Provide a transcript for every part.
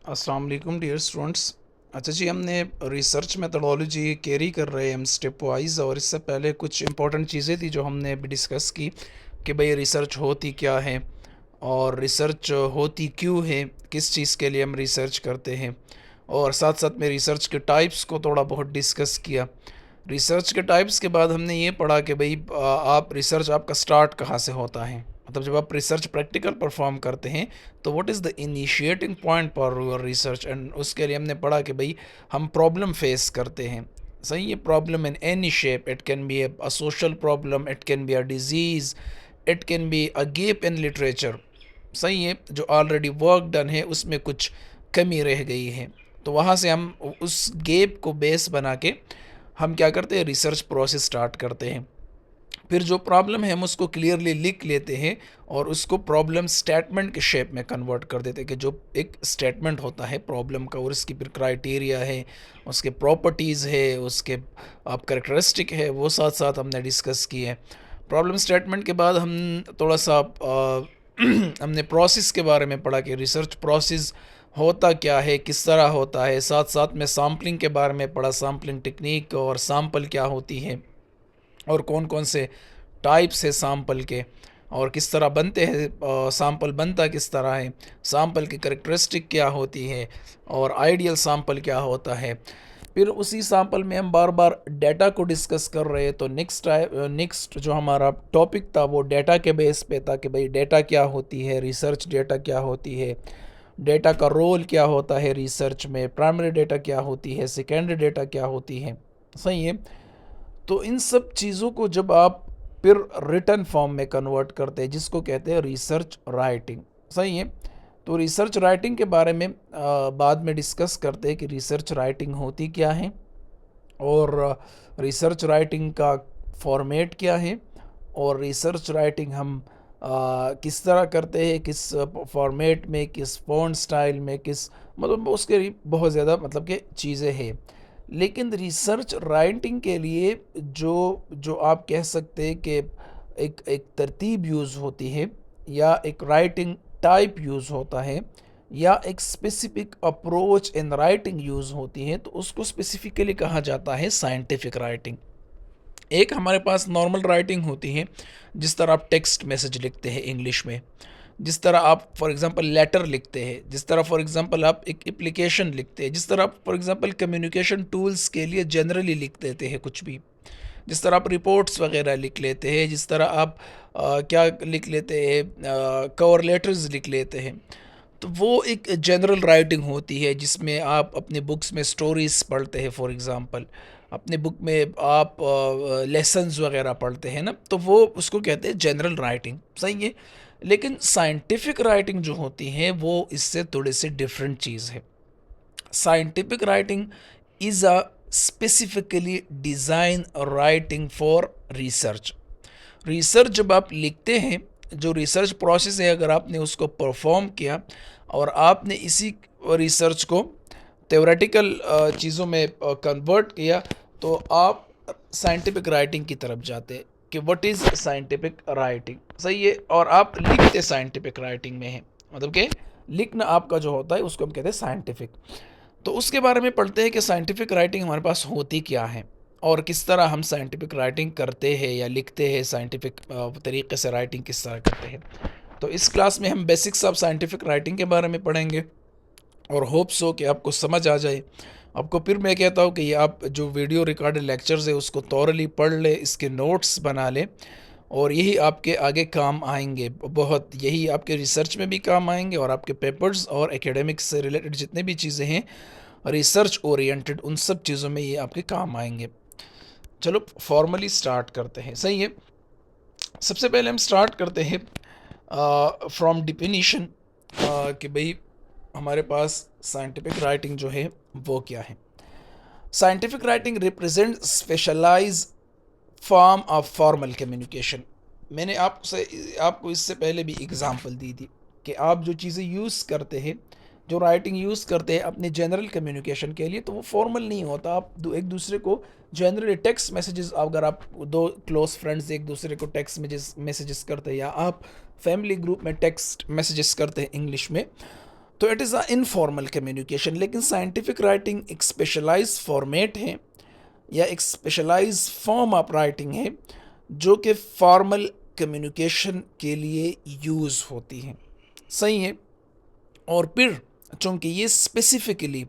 अस्सलाम वालेकुम dear students. अच्छा जी, हमने रिसर्च मेथडोलॉजी कैरी कर रहे हैं हम स्टेप वाइज, और इससे पहले कुछ इंपॉर्टेंट चीज़ें थी जो हमने अभी डिस्कस की कि भाई रिसर्च होती क्या है और रिसर्च होती क्यों है, किस चीज़ के लिए हम रिसर्च करते हैं। और साथ साथ में रिसर्च के टाइप्स को थोड़ा बहुत डिस्कस किया। रिसर्च के टाइप्स के बाद हमने ये पढ़ा कि भाई आप रिसर्च आपका स्टार्ट कहाँ से होता है, मतलब जब आप रिसर्च प्रैक्टिकल परफॉर्म करते हैं तो what is the initiating point for your research. And उसके लिए हमने पढ़ा कि भाई हम प्रॉब्लम फेस करते हैं। सही है, problem in any shape, it can be a social problem, it can be a disease, it can be a gap in literature. सही है, जो ऑलरेडी वर्क डन है उसमें कुछ कमी रह गई है, तो वहाँ से हम उस गैप को बेस बना के हम क्या करते हैं, रिसर्च प्रोसेस स्टार्ट करते हैं। फिर जो प्रॉब्लम है हम उसको क्लियरली लिख लेते हैं और उसको प्रॉब्लम स्टेटमेंट के शेप में कन्वर्ट कर देते हैं कि जो एक स्टेटमेंट होता है प्रॉब्लम का, और इसकी फिर क्राइटेरिया है, उसके प्रॉपर्टीज़ है, उसके आप करेक्टरिस्टिक है, वो साथ साथ हमने डिस्कस किए हैं। प्रॉब्लम स्टेटमेंट के बाद हम थोड़ा सा हमने प्रोसेस के बारे में पढ़ा कि रिसर्च प्रोसेस होता क्या है, किस तरह होता है। साथ साथ में सैम्पलिंग के बारे में पढ़ा, सैम्पलिंग टेक्निक और सैम्पल क्या होती है और कौन कौन से टाइप्स है सैम्पल के, और किस तरह बनते हैं सैम्पल, बनता किस तरह है, सैम्पल की करेक्टरिस्टिक क्या होती है, और आइडियल सैम्पल क्या होता है। फिर उसी सैम्पल में हम बार बार डाटा को डिस्कस कर रहे हैं, तो नेक्स्ट जो हमारा टॉपिक था वो डाटा के बेस पे था कि भाई डाटा क्या होती है, रिसर्च डाटा क्या होती है, डेटा का रोल क्या होता है रिसर्च में, प्राइमरी डेटा क्या होती है, सेकेंडरी डेटा क्या होती है। सही है, तो इन सब चीज़ों को जब आप फिर रिटन फॉर्म में कन्वर्ट करते हैं जिसको कहते हैं रिसर्च राइटिंग। सही है, तो रिसर्च राइटिंग के बारे में बाद में डिस्कस करते हैं कि रिसर्च राइटिंग होती क्या है, और रिसर्च राइटिंग का फॉर्मेट क्या है, और रिसर्च राइटिंग हम किस तरह करते हैं, किस फॉर्मेट में, किस फॉन्ट स्टाइल में, किस मतलब उसके लिए बहुत ज़्यादा मतलब कि चीज़ें हैं। लेकिन रिसर्च राइटिंग के लिए जो जो आप कह सकते हैं कि एक एक तरतीब यूज़ होती है, या एक राइटिंग टाइप यूज़ होता है, या एक specific approach in writing use होती है, तो उसको स्पेसिफिकली कहा जाता है साइंटिफिक राइटिंग। एक हमारे पास नॉर्मल राइटिंग होती है, जिस तरह आप टेक्स्ट मैसेज लिखते हैं इंग्लिश में, जिस तरह आप फॉर एग्जांपल लेटर लिखते हैं, जिस तरह फॉर एग्जांपल आप एक एप्लीकेशन लिखते हैं, जिस तरह आप फॉर एग्जांपल कम्युनिकेशन टूल्स के लिए जनरली लिख देते हैं कुछ भी, जिस तरह आप रिपोर्ट्स वगैरह लिख लेते हैं, जिस तरह आप क्या लिख लेते हैं, कवर लेटर्स लिख लेते हैं, तो वो एक जनरल राइटिंग होती है जिसमें आप अपने बुक्स में स्टोरीज पढ़ते हैं। फॉर एग्जांपल अपने बुक में आप लेसन्स वगैरह पढ़ते हैं ना, तो वो उसको कहते हैं जनरल राइटिंग। सही है, लेकिन साइंटिफिक राइटिंग जो होती है वो इससे थोड़े से डिफरेंट चीज़ है। Scientific writing is a specifically design writing for research. Research जब आप लिखते हैं, जो रिसर्च प्रोसेस है अगर आपने उसको परफॉर्म किया और आपने इसी रिसर्च को थ्योरेटिकल चीज़ों में कन्वर्ट किया, तो आप साइंटिफिक राइटिंग की तरफ जाते हैं कि व्हाट इज़ साइंटिफिक राइटिंग। सही है, और आप लिखते साइंटिफिक राइटिंग में हैं, मतलब कि लिखना आपका जो होता है उसको हम कहते हैं साइंटिफिक। तो उसके बारे में पढ़ते हैं कि साइंटिफिक राइटिंग हमारे पास होती क्या है, और किस तरह हम साइंटिफिक राइटिंग करते हैं या लिखते हैं, साइंटिफिक तरीके से राइटिंग किस तरह करते हैं। तो इस क्लास में हम बेसिक्स ऑफ साइंटिफिक राइटिंग के बारे में पढ़ेंगे, और होप्स हो कि आपको समझ आ जाए। आपको फिर मैं कहता हूँ कि ये आप जो वीडियो रिकॉर्डेड लेक्चर्स है उसको तोरली पढ़ ले, इसके नोट्स बना ले, और यही आपके आगे काम आएंगे बहुत, यही आपके रिसर्च में भी काम आएंगे, और आपके पेपर्स और एकेडमिक्स से रिलेटेड जितने भी चीज़ें हैं रिसर्च ओरिएंटेड, उन सब चीज़ों में ये आपके काम आएंगे। चलो फॉर्मली स्टार्ट करते हैं। सही है, सबसे पहले हम स्टार्ट करते हैं फ्रॉम डिफिनीशन कि भाई हमारे पास साइंटिफिक राइटिंग जो है वो क्या है। Scientific writing represent specialize form of formal communication. मैंने आपको इससे पहले भी एग्जांपल दी थी कि आप जो चीज़ें यूज़ करते हैं, जो राइटिंग यूज़ करते हैं अपने जनरल कम्युनिकेशन के लिए, तो वो फॉर्मल नहीं होता। आप एक दूसरे को जनरली टेक्स्ट मैसेजेस, अगर आप दो क्लोज फ्रेंड्स एक दूसरे को टेक्स्ट मैसेजेस करते हैं, या आप फैमिली ग्रुप में टेक्स्ट मैसेजेस करते हैं इंग्लिश में, तो it is a informal communication. लेकिन साइंटिफिक राइटिंग एक स्पेशलाइज फॉर्मेट है या एक स्पेशलाइज फॉर्म ऑफ राइटिंग है जो कि फॉर्मल कम्युनिकेशन के लिए यूज़ होती है। सही है। और फिर चूँकि ये स्पेसिफिकली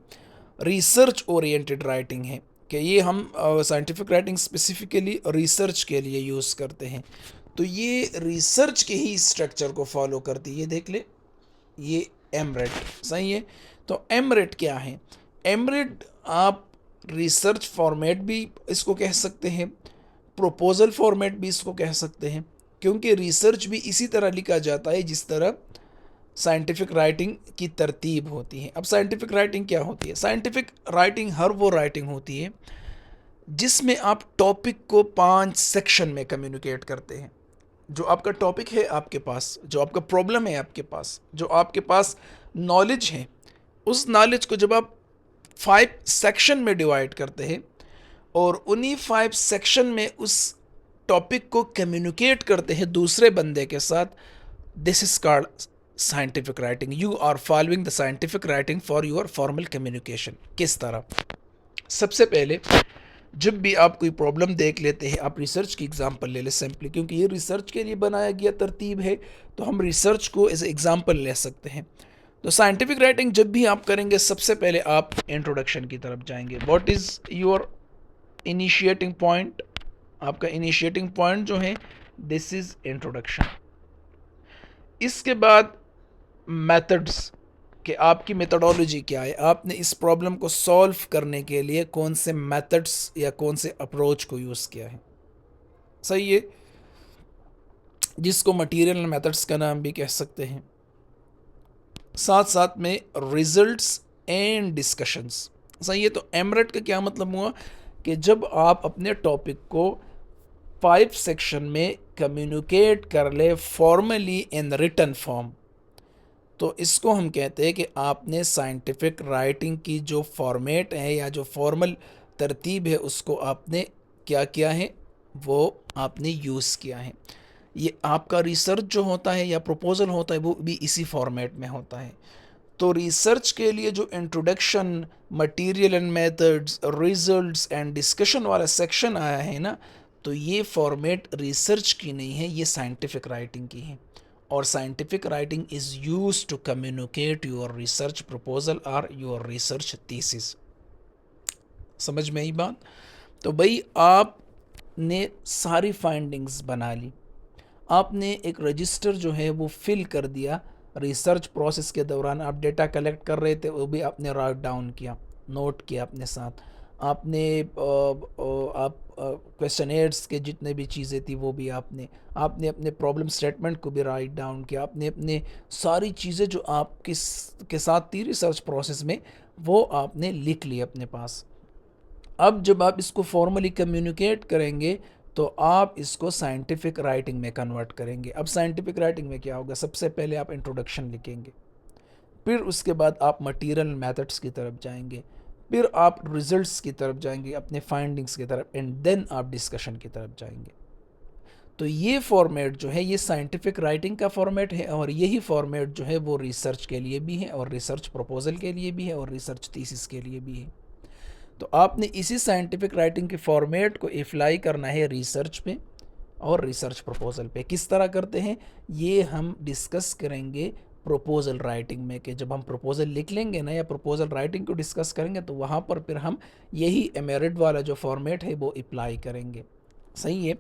रिसर्च ओरिएंटेड राइटिंग है कि ये हम साइंटिफिक राइटिंग स्पेसिफिकली रिसर्च के लिए यूज़ करते हैं, तो ये रिसर्च के ही स्ट्रक्चर को फॉलो करती है। ये देख ले, ये एमरेट। सही है। तो एमरेट क्या है? एमरेट आप रिसर्च फॉर्मेट भी इसको कह सकते हैं, प्रोपोजल फॉर्मेट भी इसको कह सकते हैं, क्योंकि रिसर्च भी इसी तरह लिखा जाता है जिस तरह साइंटिफिक राइटिंग की तरतीब होती है। अब साइंटिफिक राइटिंग क्या होती है? साइंटिफिक राइटिंग हर वो राइटिंग होती है जिसमें आप टॉपिक को 5 सेक्शन में कम्युनिकेट करते हैं। जो आपका टॉपिक है आपके पास, जो आपका प्रॉब्लम है आपके पास, जो आपके पास नॉलेज है, उस नॉलेज को जब आप 5 सेक्शन में डिवाइड करते हैं और उन्हीं 5 सेक्शन में उस टॉपिक को कम्युनिकेट करते हैं दूसरे बंदे के साथ, this is called scientific writing. You are following the scientific writing for your formal communication. किस तरह? सबसे पहले जब भी आप कोई प्रॉब्लम देख लेते हैं, आप रिसर्च की एग्जांपल ले लें सिंपली, क्योंकि ये रिसर्च के लिए बनाया गया तरतीब है, तो हम रिसर्च को एज एग्जांपल ले सकते हैं। तो साइंटिफिक राइटिंग जब भी आप करेंगे, सबसे पहले आप इंट्रोडक्शन की तरफ जाएंगे। What is your initiating point? आपका इनिशिएटिंग पॉइंट जो है, दिस इज इंट्रोडक्शन। इसके बाद मेथड्स, कि आपकी मेथडोलॉजी क्या है, आपने इस प्रॉब्लम को सॉल्व करने के लिए कौन से मेथड्स या कौन से अप्रोच को यूज़ किया है। सही है, जिसको मटेरियल मेथड्स का नाम भी कह सकते हैं। साथ साथ में रिजल्ट्स एंड डिस्कशंस। सही है। तो एमरेट का क्या मतलब हुआ कि जब आप अपने टॉपिक को 5 सेक्शन में कम्युनिकेट कर ले फॉर्मली इन रिटन फॉर्म, तो इसको हम कहते हैं कि आपने साइंटिफिक राइटिंग की जो फॉर्मेट है या जो फॉर्मल तरतीब है उसको आपने क्या किया है, वो आपने यूज़ किया है। ये आपका रिसर्च जो होता है या प्रपोजल होता है वो भी इसी फॉर्मेट में होता है। तो रिसर्च के लिए जो introduction, material and methods, results and discussion वाला सेक्शन आया है ना, तो ये फॉर्मेट रिसर्च की नहीं है, ये साइंटिफिक राइटिंग की है। और scientific writing is use to communicate your research proposal और योर रिसर्च थीसिस। समझ में आई बात? तो भाई आपने सारी फाइंडिंग्स बना ली, आपने एक रजिस्टर जो है वो फिल कर दिया। रिसर्च प्रोसेस के दौरान आप डेटा कलेक्ट कर रहे थे, वो भी आपने राइट डाउन किया, नोट किया अपने साथ। आपने आप क्वेश्चनेयर्स के जितने भी चीज़ें थी वो भी आपने अपने प्रॉब्लम स्टेटमेंट को भी राइट डाउन किया। आपने अपने सारी चीज़ें जो आपके के साथ थी रिसर्च प्रोसेस में, वो आपने लिख ली अपने पास। अब जब आप इसको फॉर्मली कम्युनिकेट करेंगे तो आप इसको साइंटिफिक राइटिंग में कन्वर्ट करेंगे। अब साइंटिफिक राइटिंग में क्या होगा? सबसे पहले आप इंट्रोडक्शन लिखेंगे, फिर उसके बाद आप मटेरियल मेथड्स की तरफ जाएंगे, फिर आप रिजल्ट्स की तरफ जाएंगे, अपने फाइंडिंग्स की तरफ, एंड देन आप डिस्कशन की तरफ जाएंगे। तो ये फॉर्मेट जो है ये साइंटिफिक राइटिंग का फॉर्मेट है, और यही फॉर्मेट जो है वो रिसर्च के लिए भी है, और रिसर्च प्रपोजल के लिए भी है, और रिसर्च थीसिस के लिए भी है। तो आपने इसी साइंटिफिक राइटिंग के फॉर्मेट को अप्लाई करना है रिसर्च पे और रिसर्च प्रपोजल पे। किस तरह करते हैं ये हम डिस्कस करेंगे प्रपोजल राइटिंग में, कि जब हम प्रपोजल लिख लेंगे ना या प्रपोजल राइटिंग को डिस्कस करेंगे तो वहाँ पर फिर हम यही एमेरिट वाला जो फॉर्मेट है वो अप्लाई करेंगे। सही है।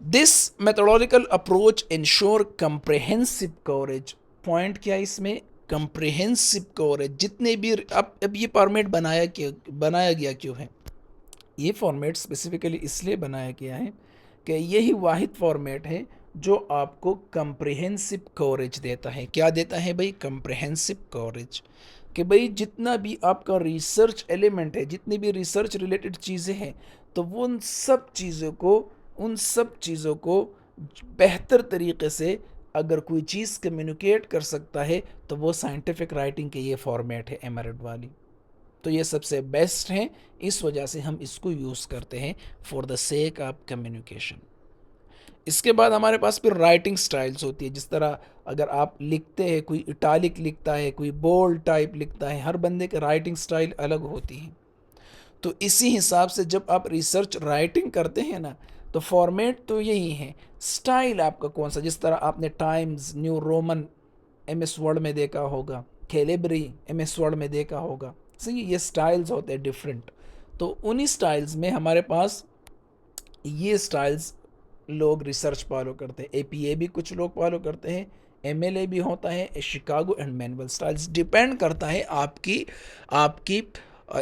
This methodological approach ensure comprehensive coverage. Point क्या है इसमें? Comprehensive coverage. जितने भी अब ये फॉर्मेट बनाया गया क्यों है? ये फॉर्मेट स्पेसिफिकली इसलिए बनाया गया है कि यही वाहिद फॉर्मेट है जो आपको कंप्रेहेंसिव कवरेज देता है। क्या देता है भाई? Comprehensive coverage. कि भाई जितना भी आपका रिसर्च एलिमेंट है, जितनी भी रिसर्च रिलेटेड चीज़ें हैं, तो वो उन सब चीज़ों को बेहतर तरीके से अगर कोई चीज़ कम्युनिकेट कर सकता है तो वो साइंटिफिक राइटिंग के ये फॉर्मेट है एमेरिट वाली। तो ये सबसे बेस्ट है, इस वजह से हम इसको यूज़ करते हैं for the sake of communication. इसके बाद हमारे पास फिर राइटिंग स्टाइल्स होती है, जिस तरह अगर आप लिखते हैं, कोई इटालिक लिखता है, कोई बोल्ड टाइप लिखता है, हर बंदे की राइटिंग स्टाइल अलग होती है। तो इसी हिसाब से जब आप रिसर्च राइटिंग करते हैं ना, तो फॉर्मेट तो यही है, स्टाइल आपका कौन सा, जिस तरह आपने times new Roman MS word में देखा होगा, कैलिब्री एमएस वर्ड में देखा होगा, सही, ये स्टाइल्स होते हैं डिफरेंट। तो उन्हीं स्टाइल्स में हमारे पास ये स्टाइल्स लोग रिसर्च फॉलो करते हैं। एपीए भी कुछ लोग फॉलो करते हैं, एमएलए भी होता है, Chicago and manual styles. Depend करता है आपकी आपकी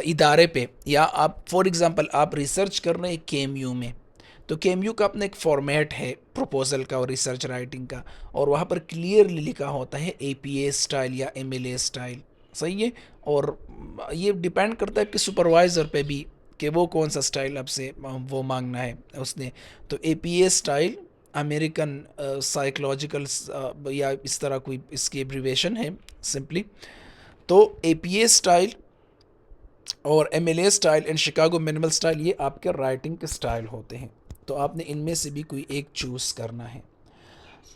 इदारे पे, या आप फॉर एग्जांपल आप रिसर्च कर रहे हैं केएमयू में, तो केएमयू का अपना एक फॉर्मेट है प्रपोजल का और रिसर्च राइटिंग का, और वहाँ पर क्लियरली लिखा होता है एपीए स्टाइल या एमएलए स्टाइल, सही है। और ये डिपेंड करता है आपके सुपरवाइज़र पे भी कि वो कौन सा स्टाइल आपसे वो मांगना है उसने। तो एपीए स्टाइल अमेरिकन साइकोलॉजिकल या इस तरह कोई इसकी एब्रीवेशन है सिंपली। तो एपीए स्टाइल और MLA style and Chicago minimal style, ये आपके राइटिंग के स्टाइल होते हैं। तो आपने इनमें से भी कोई एक चूज करना है।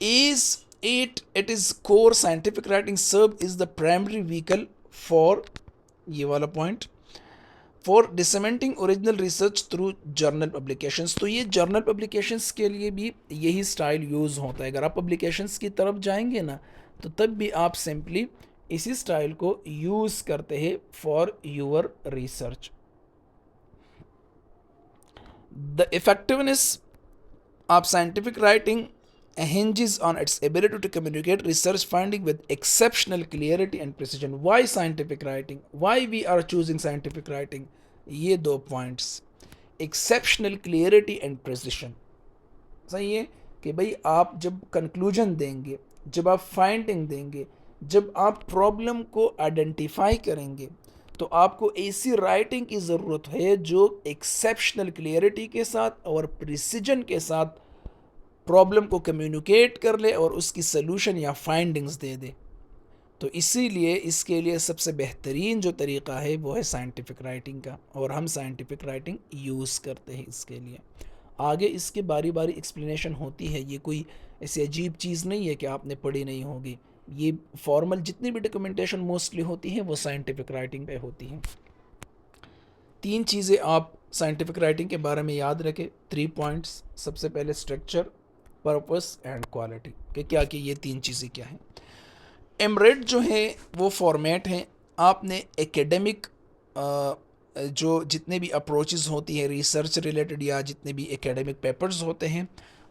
Is it is core scientific writing serve is the primary vehicle for, ये वाला point, for disseminating original research through journal publications. तो ये जर्नल पब्लिकेशंस के लिए भी यही स्टाइल यूज़ होता है। अगर आप पब्लिकेशंस की तरफ जाएंगे ना, तो तब भी आप सिंपली इसी स्टाइल को यूज़ करते हैं for your research. The effectiveness of scientific writing hinges on its ability to communicate research finding with exceptional clarity and precision. Why scientific writing? Why we are choosing scientific writing? ये दो points, exceptional clarity and precision. सही है कि भाई आप जब conclusion देंगे, जब आप फाइंडिंग देंगे, जब आप प्रॉब्लम को आइडेंटिफाई करेंगे, तो आपको ऐसी राइटिंग की ज़रूरत है जो एक्सेप्शनल क्लियरिटी के साथ और प्रिसीजन के साथ प्रॉब्लम को कम्युनिकेट कर ले और उसकी सलूशन या फाइंडिंग्स दे दे। तो इसीलिए इसके लिए सबसे बेहतरीन जो तरीक़ा है वो है साइंटिफिक राइटिंग का, और हम साइंटिफिक राइटिंग यूज़ करते हैं इसके लिए। आगे इसके बारी बारी एक्सप्लेनेशन होती है, ये कोई ऐसी अजीब चीज़ नहीं है कि आपने पढ़ी नहीं होगी। ये फॉर्मल जितनी भी डॉक्यूमेंटेशन मोस्टली होती हैं वो साइंटिफिक राइटिंग पे होती हैं। तीन चीज़ें आप साइंटिफिक राइटिंग के बारे में याद रखें, 3 पॉइंट्स। सबसे पहले स्ट्रक्चर, पर्पस एंड क्वालिटी, कि क्या कि ये तीन चीज़ें क्या हैं। एमरेट जो है वो फॉर्मेट है। आपने एकेडमिक जो जितने भी अप्रोचेस होती है रिसर्च रिलेटेड या जितने भी एकेडमिक पेपर्स होते हैं,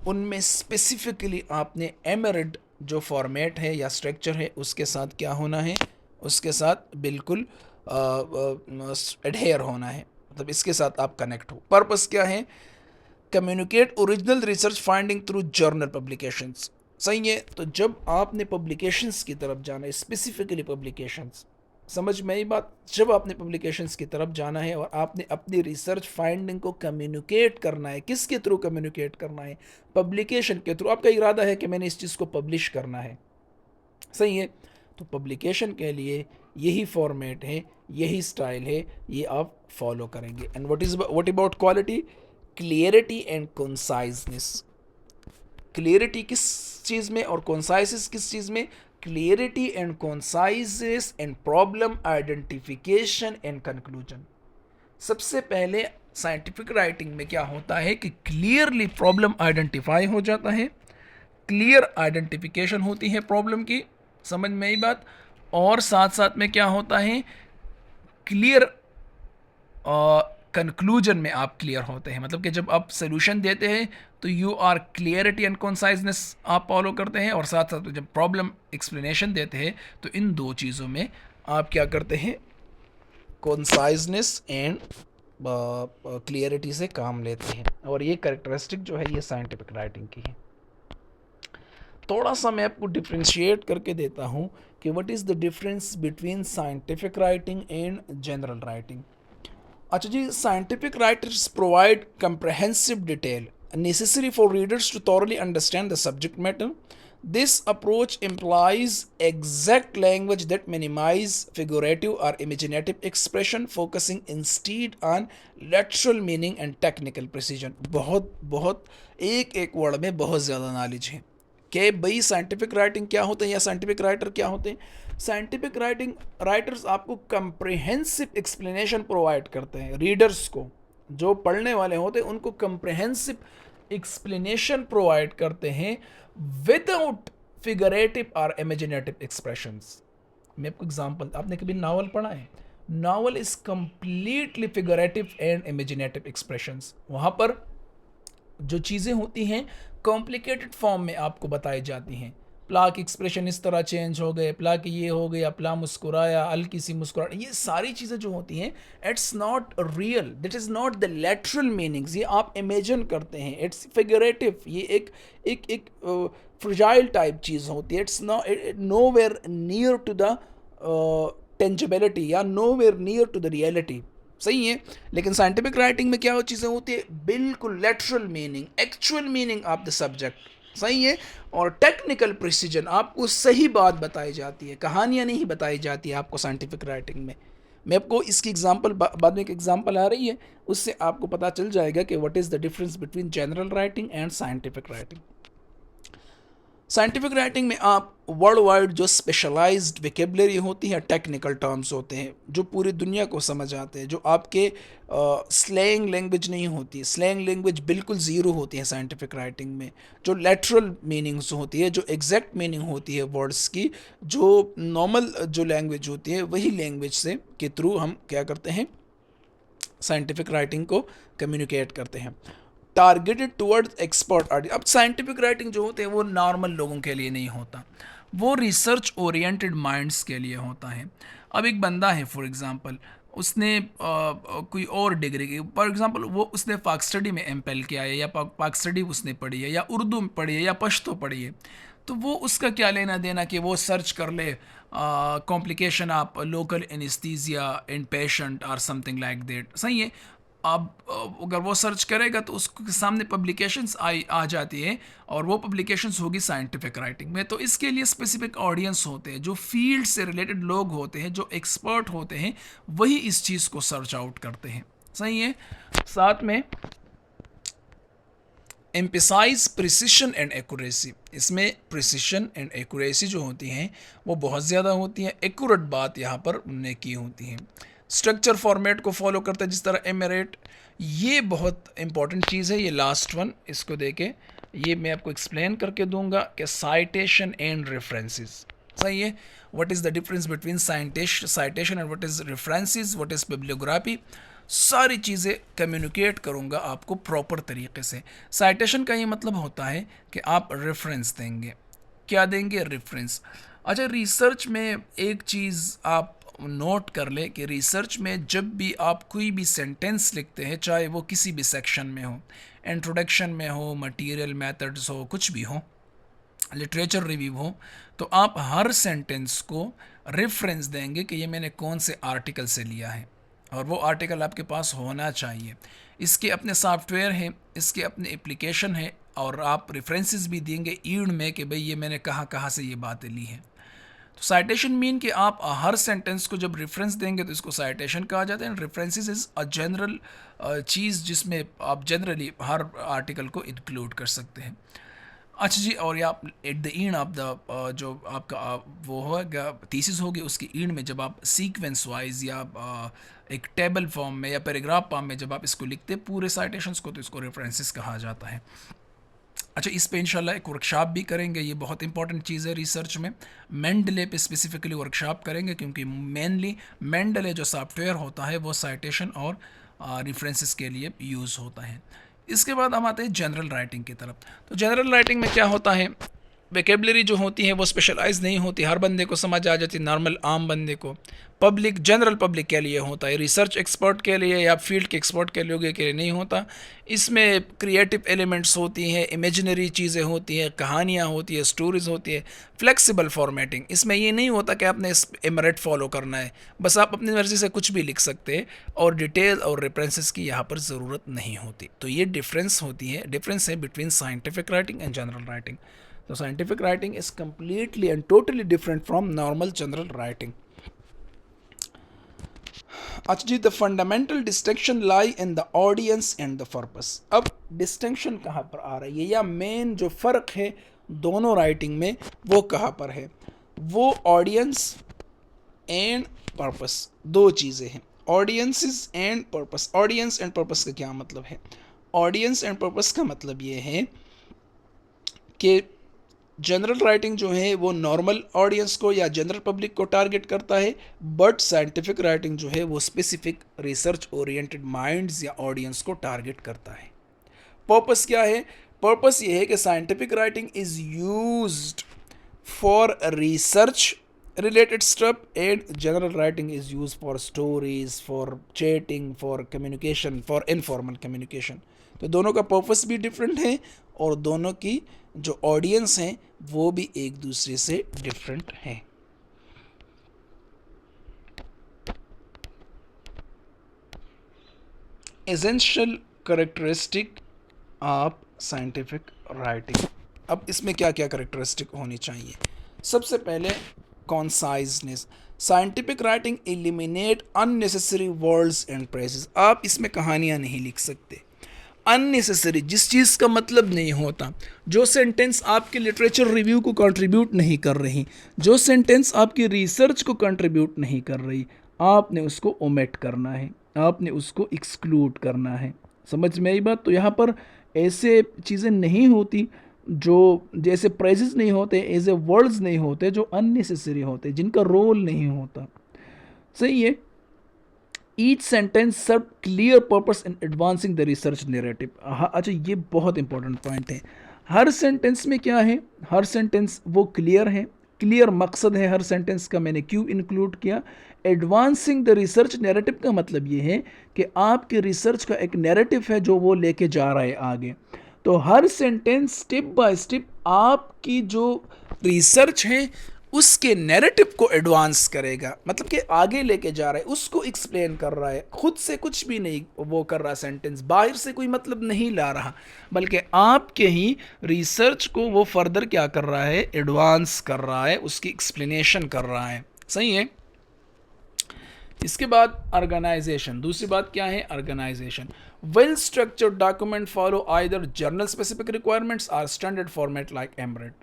उनमें स्पेसिफिकली आपने एमरेट जो फॉर्मेट है या स्ट्रक्चर है उसके साथ क्या होना है, उसके साथ बिल्कुल एडहेयर होना है, मतलब इसके साथ आप कनेक्ट हो। पर्पस क्या है? Communicate original research finding through journal publications. सही है। तो जब आपने पब्लिकेशंस की तरफ जाना है, स्पेसिफिकली पब्लिकेशंस, समझ में आई बात, जब आपने पब्लिकेशंस की तरफ जाना है और आपने अपनी रिसर्च फाइंडिंग को कम्युनिकेट करना है, किसके थ्रू कम्युनिकेट करना है? पब्लिकेशन के थ्रू। आपका इरादा है कि मैंने इस चीज़ को पब्लिश करना है, सही है। तो पब्लिकेशन के लिए यही फॉर्मेट है, यही स्टाइल है, ये आप फॉलो करेंगे। And what about quality? Clarity and conciseness. Clarity किस चीज़ में और कंसाइजनेस किस चीज़ में? Clarity and conciseness and problem identification and conclusion. सबसे पहले साइंटिफिक राइटिंग में क्या होता है कि क्लियरली प्रॉब्लम आइडेंटिफाई हो जाता है, क्लियर आइडेंटिफिकेशन होती है प्रॉब्लम की, समझ में आई बात। और साथ साथ में क्या होता है, क्लियर कंक्लूजन में आप क्लियर होते हैं, मतलब कि जब आप सोल्यूशन देते हैं तो you are clarity and conciseness आप फॉलो करते हैं, और साथ साथ जब प्रॉब्लम एक्सप्लेनेशन देते हैं तो इन दो चीज़ों में आप क्या करते हैं, कंसाइजनेस एंड क्लियरिटी से काम लेते हैं। और ये कैरेक्टरिस्टिक जो है ये साइंटिफिक राइटिंग की है। थोड़ा सा मैं आपको डिफ्रेंशिएट करके देता हूँ कि what is the difference between scientific writing and general writing. अच्छा जी, scientific writers provide comprehensive detail necessary for readers to thoroughly understand the subject matter. This approach implies exact language that minimize figurative or imaginative expression, focusing instead on literal meaning and technical precision. बहुत बहुत एक एक word में बहुत ज़्यादा knowledge है कि भाई साइंटिफिक राइटिंग क्या होते हैं या साइंटिफिक राइटर क्या होते हैं। साइंटिफिक राइटिंग राइटर्स आपको कंप्रिहेंसिव एक्सप्लेनेशन प्रोवाइड करते हैं, रीडर्स को, जो पढ़ने वाले होते हैं उनको कंप्रिहेंसिव एक्सप्लेनेशन प्रोवाइड करते हैं विदाउट फिगरेटिव और इमेजिनेटिव एक्सप्रेशंस। मैं आपको एग्जांपल, आपने कभी नावल पढ़ा है? Novel is completely figurative and imaginative expressions. वहाँ पर जो चीज़ें होती हैं कॉम्प्लिकेटेड फॉर्म में आपको बताई जाती हैं। प्ला की एक्सप्रेशन इस तरह चेंज हो गए, प्ला की ये हो गया, प्ला मुस्कुराया, हल्की सी मुस्कुरा, ये सारी चीज़ें जो होती हैं it's not real, that is not the literal meanings, ये आप इमेजिन करते हैं, इट्स फिगरेटिव, ये एक एक एक फ्रजाइल टाइप चीज़ होती है। It's nowhere near to the tangibility या nowhere near to the reality. सही है। लेकिन साइंटिफिक राइटिंग में क्या वो चीज़ें होती है, बिल्कुल lateral meaning, actual meaning of the subject. सही है। और टेक्निकल प्रिसीजन, आपको सही बात बताई जाती है, कहानियाँ नहीं बताई जाती है आपको साइंटिफिक राइटिंग में। मैं आपको इसकी एग्जांपल बाद में एक एग्जांपल आ रही है, उससे आपको पता चल जाएगा कि what is the difference between general writing and scientific writing. Scientific writing में आप वर्ल्ड वाइड जो स्पेशलाइज्ड विकेबलरी होती है, टेक्निकल टर्म्स होते हैं जो पूरी दुनिया को समझ आते हैं, जो आपके स्लैंग लैंग्वेज नहीं होती, स्लैंग लैंग्वेज बिल्कुल ज़ीरो होती है साइंटिफिक राइटिंग में। जो लेटरल मीनिंग्स होती है, जो एग्जैक्ट मीनिंग होती है वर्ड्स की, जो नॉर्मल जो लैंग्वेज होती है, वही लैंग्वेज से के थ्रू हम क्या करते हैं, साइंटिफिक राइटिंग को कम्युनिकेट करते हैं। Targeted towards expert artist. अब साइंटिफिक राइटिंग जो होते हैं वो नॉर्मल लोगों के लिए नहीं होता, वो रिसर्च ओरिएंटेड माइंड्स के लिए होता है। अब एक बंदा है फॉर एग्जांपल, उसने कोई और डिग्री की, फॉर एग्जांपल वो उसने पाक स्टडी में एमपेल किया है, या पाक स्टडी उसने पढ़ी है, या उर्दू में पढ़ी है, या पश्तो पढ़ी है, तो वो उसका क्या लेना देना कि वो सर्च कर ले complication of local anaesthesia in patient और समथिंग लाइक दैट। सही है। अब अगर वो सर्च करेगा तो उसके सामने पब्लिकेशंस आ जाती है, और वो पब्लिकेशंस होगी साइंटिफिक राइटिंग में। तो इसके लिए स्पेसिफिक ऑडियंस होते हैं, जो फील्ड से रिलेटेड लोग होते हैं, जो एक्सपर्ट होते हैं, वही इस चीज़ को सर्च आउट करते हैं। सही है। साथ में एम्फसाइज प्रिसिशन एंड एक्यूरेसी, इसमें प्रिसिशन एंड एक्यूरेसी जो होती हैं वो बहुत ज़्यादा होती हैं, एक्यूरेट बात यहाँ पर उन्होंने की होती है। स्ट्रक्चर फॉर्मेट को फॉलो करता है, जिस तरह एमरेट, ये बहुत इंपॉर्टेंट चीज़ है। ये लास्ट वन, इसको देके ये मैं आपको एक्सप्लेन करके दूंगा कि साइटेशन एंड रेफरेंसेस। सही है। What is the difference between citation and what is references, what is bibliography, सारी चीज़ें कम्युनिकेट करूँगा आपको प्रॉपर तरीके से। साइटेशन का ये मतलब होता है कि आप रेफरेंस देंगे। क्या देंगे? रेफरेंस। अच्छा, रिसर्च में एक चीज़ आप नोट कर ले कि रिसर्च में जब भी आप कोई भी सेंटेंस लिखते हैं, चाहे वो किसी भी सेक्शन में हो, इंट्रोडक्शन में हो, मटेरियल मेथड्स हो, कुछ भी हो, लिटरेचर रिव्यू हो, तो आप हर सेंटेंस को रेफरेंस देंगे कि ये मैंने कौन से आर्टिकल से लिया है, और वो आर्टिकल आपके पास होना चाहिए। इसके अपने सॉफ्टवेयर हैं, इसके अपने एप्लीकेशन है, और आप रेफरेंसेस भी देंगे ईड में कि भाई ये मैंने कहाँ कहाँ से ये बातें ली हैं। तो साइटेशन मीन कि आप हर सेंटेंस को जब रेफरेंस देंगे तो इसको साइटेशन कहा जाता है। रेफरेंसेस इज़ अ जनरल चीज़ जिसमें आप जनरली हर आर्टिकल को इंक्लूड कर सकते हैं। अच्छा जी, और ये आप at the end of the जो आपका वो होगा थीसिस होगी, उसकी एंड में जब आप सीक्वेंस वाइज या एक टेबल फॉर्म में या पैराग्राफ फॉर्म में जब आप इसको लिखते हैं पूरे साइटेशंस को, तो इसको रेफरेंसेस कहा जाता है। अच्छा, इस पे इंशाल्लाह एक वर्कशॉप भी करेंगे, ये बहुत इंपॉर्टेंट चीज़ है रिसर्च में। मेंडले पे स्पेसिफिकली वर्कशॉप करेंगे, क्योंकि मेनली मेंडले जो सॉफ्टवेयर होता है वो साइटेशन और रेफरेंसेस के लिए यूज़ होता है। इसके बाद हम आते हैं जनरल राइटिंग की तरफ। तो जनरल राइटिंग में क्या होता है, वेकेबलरी जो होती है वो स्पेशलाइज नहीं होती, हर बंदे को समझ आ जाती, नॉर्मल आम बंदे को। पब्लिक, जनरल पब्लिक के लिए होता है, रिसर्च एक्सपर्ट के लिए या फील्ड के एक्सपर्ट के लोगों के लिए नहीं होता। इसमें क्रिएटिव एलिमेंट्स होती हैं, इमेजिनरी चीज़ें होती हैं, कहानियाँ होती है, स्टोरीज़ होती है। फ्लेक्सिबल फॉर्मेटिंग, इसमें ये नहीं होता कि आपने एमरेट फॉलो करना है, बस आप अपनी मर्ज़ी से कुछ भी लिख सकते हैं, और डिटेल और रेफरेंसेस की यहाँ पर ज़रूरत नहीं होती। तो ये डिफरेंस होती है, डिफरेंस है between scientific writing and general writing. तो scientific writing is completely and totally different from normal general writing. अच्छा जी, the fundamental distinction lie in the audience and the purpose. अब डिस्टिंक्शन कहाँ पर आ रही है या मेन जो फ़र्क है दोनों राइटिंग में वो कहाँ पर है? वो ऑडियंस एंड पर्पस, दो चीज़ें हैं, audiences and purpose. Audience and purpose का क्या मतलब है? ऑडियंस एंड पर्पस का मतलब ये है कि जनरल राइटिंग जो है वो नॉर्मल ऑडियंस को या जनरल पब्लिक को टारगेट करता है, बट साइंटिफिक राइटिंग जो है वो स्पेसिफिक रिसर्च ओरिएंटेड माइंड्स या ऑडियंस को टारगेट करता है। पर्पस क्या है? पर्पस ये है कि scientific writing is used for research related stuff and general writing is used for stories, for chatting, for communication, for informal communication। तो दोनों का पर्पस भी डिफरेंट है और दोनों की जो ऑडियंस हैं वो भी एक दूसरे से डिफरेंट हैं। Essential characteristic of scientific writing. अब इसमें क्या क्या करेक्टरिस्टिक होनी चाहिए? सबसे पहले conciseness. Scientific writing eliminate unnecessary words and phrases. आप इसमें कहानियाँ नहीं लिख सकते। अननेसेसरी, जिस चीज़ का मतलब नहीं होता, जो सेंटेंस आपके लिटरेचर रिव्यू को कंट्रीब्यूट नहीं कर रही, जो सेंटेंस आपकी रिसर्च को कंट्रीब्यूट नहीं कर रही, आपने उसको ओमिट करना है, आपने उसको एक्सक्लूड करना है। समझ में आई बात? तो यहाँ पर ऐसे चीज़ें नहीं होती जो जैसे प्राइजेस नहीं होते, ऐसे वर्ड्स नहीं होते जो अननेसेसरी होते, जिनका रोल नहीं होता। सही है। Each sentence serve clear purpose in advancing the research narrative. अच्छा, ये बहुत इंपॉर्टेंट पॉइंट है। हर सेंटेंस में क्या है? हर सेंटेंस वो क्लियर है, क्लियर मकसद है हर सेंटेंस का। मैंने क्यों इंक्लूड किया? एडवांसिंग द रिसर्च नैरेटिव का मतलब ये है कि आपके रिसर्च का एक नैरेटिव है जो वो लेके जा रहा है आगे। तो हर सेंटेंस स्टेप बाय स्टेप आपकी जो रिसर्च है उसके नैरेटिव को एडवांस करेगा, मतलब कि आगे लेके जा रहा है, उसको एक्सप्लेन कर रहा है, खुद से कुछ भी नहीं वो कर रहा, सेंटेंस बाहर से कोई मतलब नहीं ला रहा, बल्कि आपके ही रिसर्च को वो फर्दर क्या कर रहा है? एडवांस कर रहा है, उसकी एक्सप्लेनेशन कर रहा है। सही है। इसके बाद ऑर्गेनाइजेशन। दूसरी बात क्या है? Organization. Well structured document follow either journal specific requirements और स्टैंडर्ड फॉर्मेट लाइक एमरेट।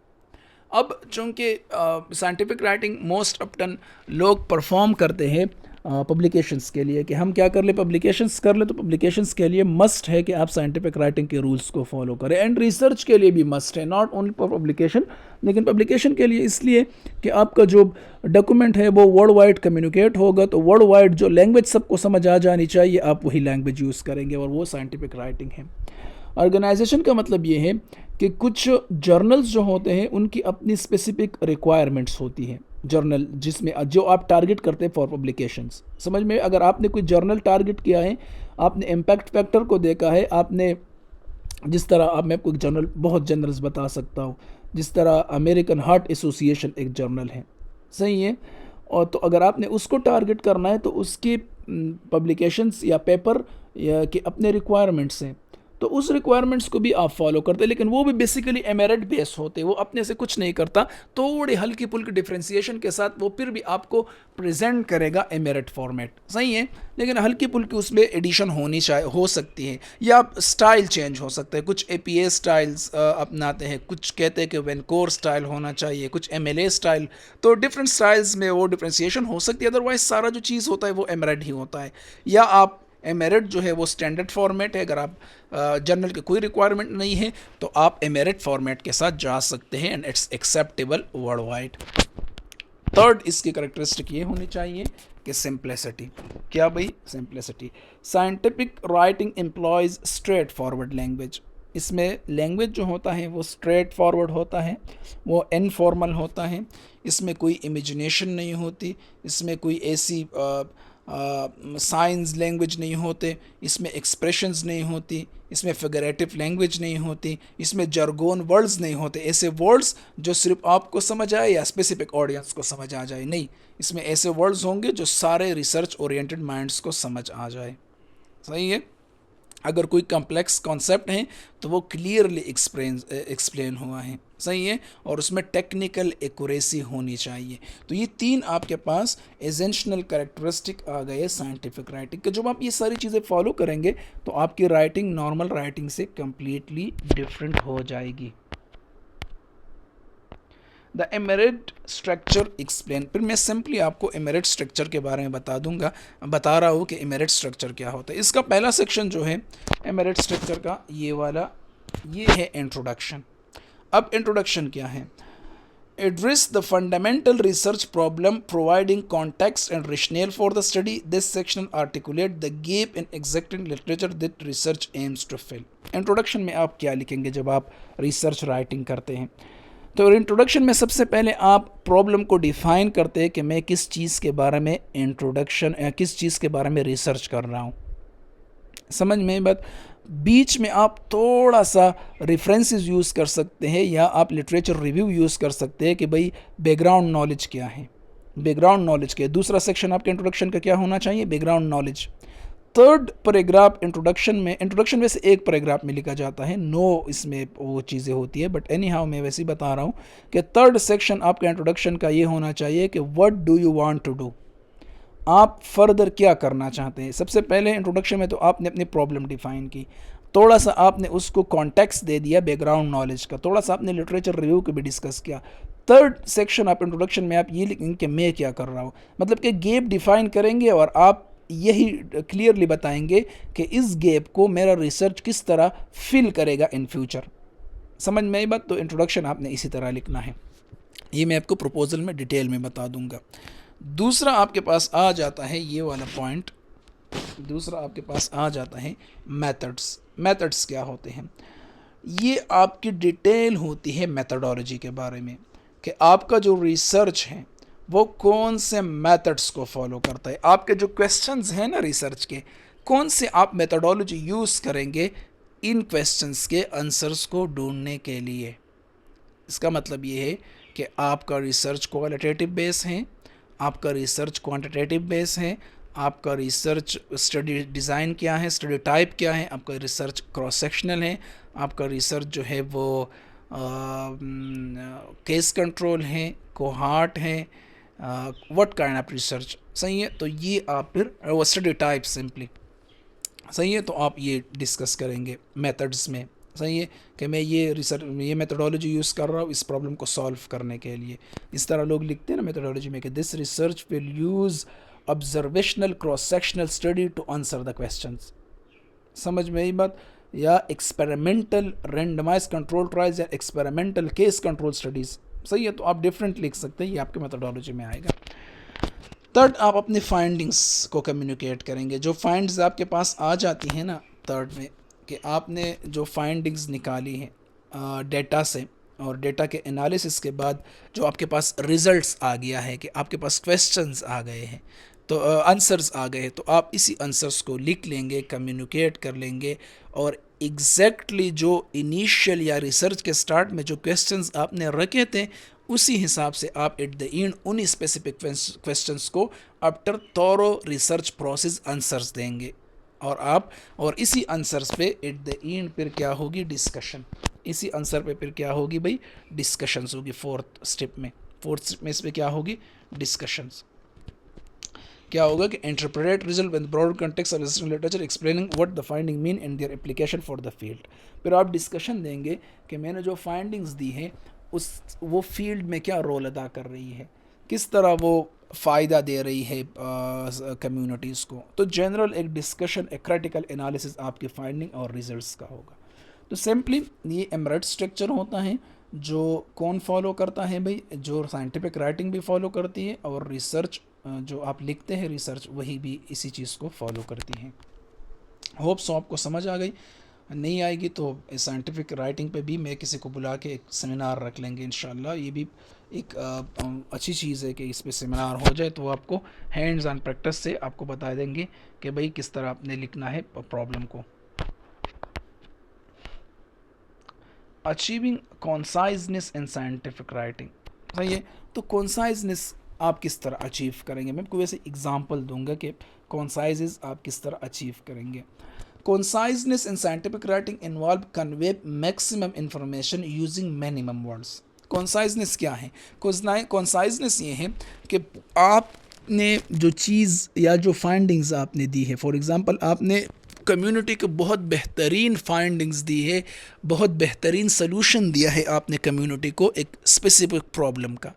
अब चूँकि साइंटिफिक राइटिंग मोस्ट ऑफ्टन लोग परफॉर्म करते हैं पब्लिकेशंस के लिए कि हम क्या कर ले, पब्लिकेशंस कर ले, तो पब्लिकेशंस के लिए मस्ट है कि आप साइंटिफिक राइटिंग के रूल्स को फॉलो करें, एंड रिसर्च के लिए भी मस्ट है, नॉट ओनली फॉर पब्लिकेशन। लेकिन पब्लिकेशन के लिए इसलिए कि आपका जो डॉक्यूमेंट है वो वर्ल्ड वाइड कम्युनिकेट होगा, तो वर्ल्ड वाइड जो लैंग्वेज सबको समझ आ जानी चाहिए, आप वही लैंग्वेज यूज़ करेंगे, और वो साइंटिफिक राइटिंग है। ऑर्गेनाइजेशन का मतलब ये है कि कुछ जर्नल्स जो होते हैं उनकी अपनी स्पेसिफिक रिक्वायरमेंट्स होती हैं। जर्नल जिसमें जो आप टारगेट करते हैं फॉर पब्लिकेशंस, समझ में? अगर आपने कोई जर्नल टारगेट किया है, आपने इम्पैक्ट फैक्टर को देखा है, आपने जिस तरह आप, मैं आपको एक जर्नल बहुत जर्नल्स बता सकता हूँ, जिस तरह अमेरिकन हार्ट एसोसिएशन एक जर्नल है। सही है। और तो अगर आपने उसको टारगेट करना है तो उसकी पब्लिकेशंस या पेपर या के अपने रिक्वायरमेंट्स हैं, तो उस रिक्वायरमेंट्स को भी आप फॉलो करते हैं, लेकिन वो भी बेसिकली एमेरेट बेस होते हैं, वो अपने से कुछ नहीं करता, थोड़ी हल्की फुल्की डिफ्रेंसिएशन के साथ वो फिर भी आपको प्रेजेंट करेगा एमेरेट फॉर्मेट। सही है। लेकिन हल्की फुल्की उसमें एडिशन होनी चाहिए, हो सकती है, या स्टाइल चेंज हो सकता है। कुछ एपीए स्टाइल्स अपनाते हैं, कुछ कहते हैं कि वेनकोर स्टाइल होना चाहिए, कुछ एमएलए स्टाइल, तो डिफरेंट स्टाइल्स में वो डिफ्रेंसिएशन हो सकती है। अदरवाइज सारा जो चीज़ होता है वो एमेरेट ही होता है। या आप एमेरेट जो है वो स्टैंडर्ड फॉर्मेट है, अगर आप जर्नल की कोई रिक्वायरमेंट नहीं है तो आप एमेरेट फॉर्मेट के साथ जा सकते हैं, and it's acceptable world wide. Third इसकी करेक्टरिस्टिक ये होनी चाहिए कि सिंप्लिसिटी। क्या भाई? Simplicity. Scientific writing employees straight forward language. इसमें लैंग्वेज जो होता है वो स्ट्रेट फॉरवर्ड होता है, वो इनफॉर्मल होता है, इसमें कोई इमेजिनेशन नहीं होती, इसमें कोई ऐसी साइंस लैंग्वेज नहीं होते, इसमें एक्सप्रेशंस नहीं होती, इसमें फिगरेटिव लैंग्वेज नहीं होती, इसमें जर्गोन वर्ड्स नहीं होते, ऐसे वर्ड्स जो सिर्फ आपको समझ आए या स्पेसिफिक ऑडियंस को समझ आ जाए, नहीं, इसमें ऐसे वर्ड्स होंगे जो सारे रिसर्च ओरिएंटेड माइंड्स को समझ आ जाए। सही है। अगर कोई कॉम्प्लेक्स कॉन्सेप्ट है तो वो क्लियरली एक्सप्लेन हुआ है, सही है, और उसमें टेक्निकल एक्यूरेसी होनी चाहिए। तो ये 3 आपके पास एसेंशियल कैरेक्टरिस्टिक आ गए साइंटिफिक राइटिंग के। जब आप ये सारी चीज़ें फॉलो करेंगे तो आपकी राइटिंग नॉर्मल राइटिंग से कम्प्लीटली डिफरेंट हो जाएगी। The IMRaD structure explain. फिर मैं सिंपली आपको एमेरिट स्ट्रक्चर के बारे में बता रहा हूँ कि एमेरिट स्ट्रक्चर क्या होता है। इसका पहला सेक्शन जो है एमेरिट स्ट्रक्चर का, ये वाला, ये है इंट्रोडक्शन। अब इंट्रोडक्शन क्या है? Address the fundamental research problem providing context and rationale for the study. This section articulate the gap in existing literature that research aims to fill. Introduction में आप क्या लिखेंगे जब आप रिसर्च राइटिंग करते हैं? तो इंट्रोडक्शन में सबसे पहले आप प्रॉब्लम को डिफाइन करते हैं कि मैं किस चीज़ के बारे में इंट्रोडक्शन या किस चीज़ के बारे में रिसर्च कर रहा हूँ। समझ में बात? बीच में आप थोड़ा सा रेफरेंसेस यूज़ कर सकते हैं या आप लिटरेचर रिव्यू यूज़ कर सकते हैं कि भाई बैकग्राउंड नॉलेज क्या है, बैकग्राउंड नॉलेज क्या है। दूसरा सेक्शन आपके इंट्रोडक्शन का क्या होना चाहिए? Background knowledge. Third paragraph introduction वैसे एक पैराग्राफ में लिखा जाता है, नो इसमें वो चीज़ें होती है, बट एनी हाउ मैं वैसे ही बता रहा हूँ कि थर्ड सेक्शन आपका इंट्रोडक्शन का ये होना चाहिए कि what do you want to do, आप फर्दर क्या करना चाहते हैं। सबसे पहले इंट्रोडक्शन में तो आपने अपनी प्रॉब्लम डिफाइन की, थोड़ा सा आपने उसको कॉन्टेक्स्ट दे दिया बैकग्राउंड नॉलेज का, थोड़ा सा आपने लिटरेचर रिव्यू को भी डिस्कस किया। थर्ड सेक्शन आप इंट्रोडक्शन में आप ये लिखेंगे कि मैं क्या कर रहा हूँ, मतलब कि गैप डिफाइन करेंगे और आप यही क्लियरली बताएंगे कि इस गैप को मेरा रिसर्च किस तरह फिल करेगा इन फ्यूचर। समझ में आई बात? तो इंट्रोडक्शन आपने इसी तरह लिखना है, ये मैं आपको प्रपोजल में डिटेल में बता दूंगा। दूसरा आपके पास आ जाता है ये वाला पॉइंट, दूसरा आपके पास आ जाता है मेथड्स। मेथड्स क्या होते हैं? ये आपकी डिटेल होती है मेथडोलॉजी के बारे में कि आपका जो रिसर्च है वो कौन से मेथड्स को फॉलो करता है। आपके जो क्वेश्चंस हैं ना रिसर्च के, कौन से आप मेथडोलॉजी यूज़ करेंगे इन क्वेश्चंस के आंसर्स को ढूंढने के लिए। इसका मतलब ये है कि आपका रिसर्च क्वालिटेटिव बेस है, आपका रिसर्च क्वांटिटेटिव बेस है, आपका रिसर्च स्टडी डिज़ाइन क्या है, स्टडी टाइप क्या है, आपका रिसर्च क्रॉस सेक्शनल है, आपका रिसर्च जो है वो केस कंट्रोल है, कोहार्ट है, व्हाट काइंड ऑफ रिसर्च, सही है। तो ये आप फिर वो स्टडी टाइप सिंपली, सही है, तो आप ये डिस्कस करेंगे मेथड्स में, सही है, कि मैं ये रिसर्च ये मेथडोलॉजी यूज़ कर रहा हूँ इस प्रॉब्लम को सॉल्व करने के लिए। इस तरह लोग लिखते हैं ना मेथडोलॉजी में कि this research will use observational cross sectional study to answer the questions. समझ में आई बात? या एक्सपेरिमेंटल रेंडमाइज कंट्रोल ट्रायल्स या एक्सपेरिमेंटल केस कंट्रोल स्टडीज़, सही है। तो आप डिफरेंट लिख सकते हैं, ये आपके मेथडोलॉजी में आएगा। थर्ड, आप अपने फाइंडिंग्स को कम्युनिकेट करेंगे। जो फाइंड्स आपके पास आ जाती हैं ना थर्ड में, कि आपने जो फाइंडिंग्स निकाली हैं डेटा से, और डेटा के एनालिसिस के बाद जो आपके पास रिजल्ट्स आ गया है कि आपके पास क्वेश्चंस आ गए हैं, तो आंसर्स आ गए, तो आप इसी आंसर्स को लिख लेंगे, कम्युनिकेट कर लेंगे, और एग्जैक्टली जो इनिशियल या रिसर्च के स्टार्ट में जो क्वेश्चंस आपने रखे थे उसी हिसाब से आप एट द एंड उन स्पेसिफिक क्वेश्चंस को after thorough research process answers देंगे, और इसी आंसर्स पे एट द एंड फिर क्या होगी? डिस्कशन। इसी आंसर पे फिर क्या होगी भाई? डिस्कशंस होगी। फोर्थ स्टेप में इस पे क्या होगी? डिस्कशंस। क्या होगा कि interpret result with broad context of research literature explaining what the finding mean and their application for the field. फिर आप डिस्कशन देंगे कि मैंने जो फाइंडिंग्स दी हैं वो फील्ड में क्या रोल अदा कर रही है, किस तरह वो फ़ायदा दे रही है कम्युनिटीज़ को। तो जनरल एक डिस्कशन, एक क्रिटिकल एनालिसिस आपकी फाइंडिंग और रिजल्ट्स का होगा। तो सिंपली ये एमरेट स्ट्रक्चर होता है जो कौन फॉलो करता है भाई? जो साइंटिफिक राइटिंग भी फॉलो करती है, और रिसर्च जो आप लिखते हैं रिसर्च, वही भी इसी चीज़ को फॉलो करती हैं। होप सो आपको समझ आ गई। नहीं आएगी तो साइंटिफिक राइटिंग पे भी मैं किसी को बुला के एक सेमिनार रख लेंगे इंशाल्लाह। ये भी एक अच्छी चीज़ है कि इस पे सेमिनार हो जाए, तो आपको हैंड्स ऑन प्रैक्टिस से आपको बता देंगे कि भाई किस तरह आपने लिखना है प्रॉब्लम को। अचीविंग कॉन्साइजनेस इन साइंटिफिक राइटिंग, सही है। तो कॉन्साइजनेस आप किस तरह अचीव करेंगे? मैं आपको वैसे एग्जांपल दूंगा कि कॉन्साइजेस आप किस तरह अचीव करेंगे। Conciseness in scientific writing involve convey maximum information using minimum words. Conciseness क्या है? Conciseness ये है कि आपने जो चीज़ या जो फाइंडिंग्स आपने दी है, फॉर एग्ज़ाम्पल आपने कम्युनिटी को बहुत बेहतरीन फाइंडिंग्स दी है, बहुत बेहतरीन सलूशन दिया है आपने कम्युनिटी को एक स्पेसिफिक प्रॉब्लम का,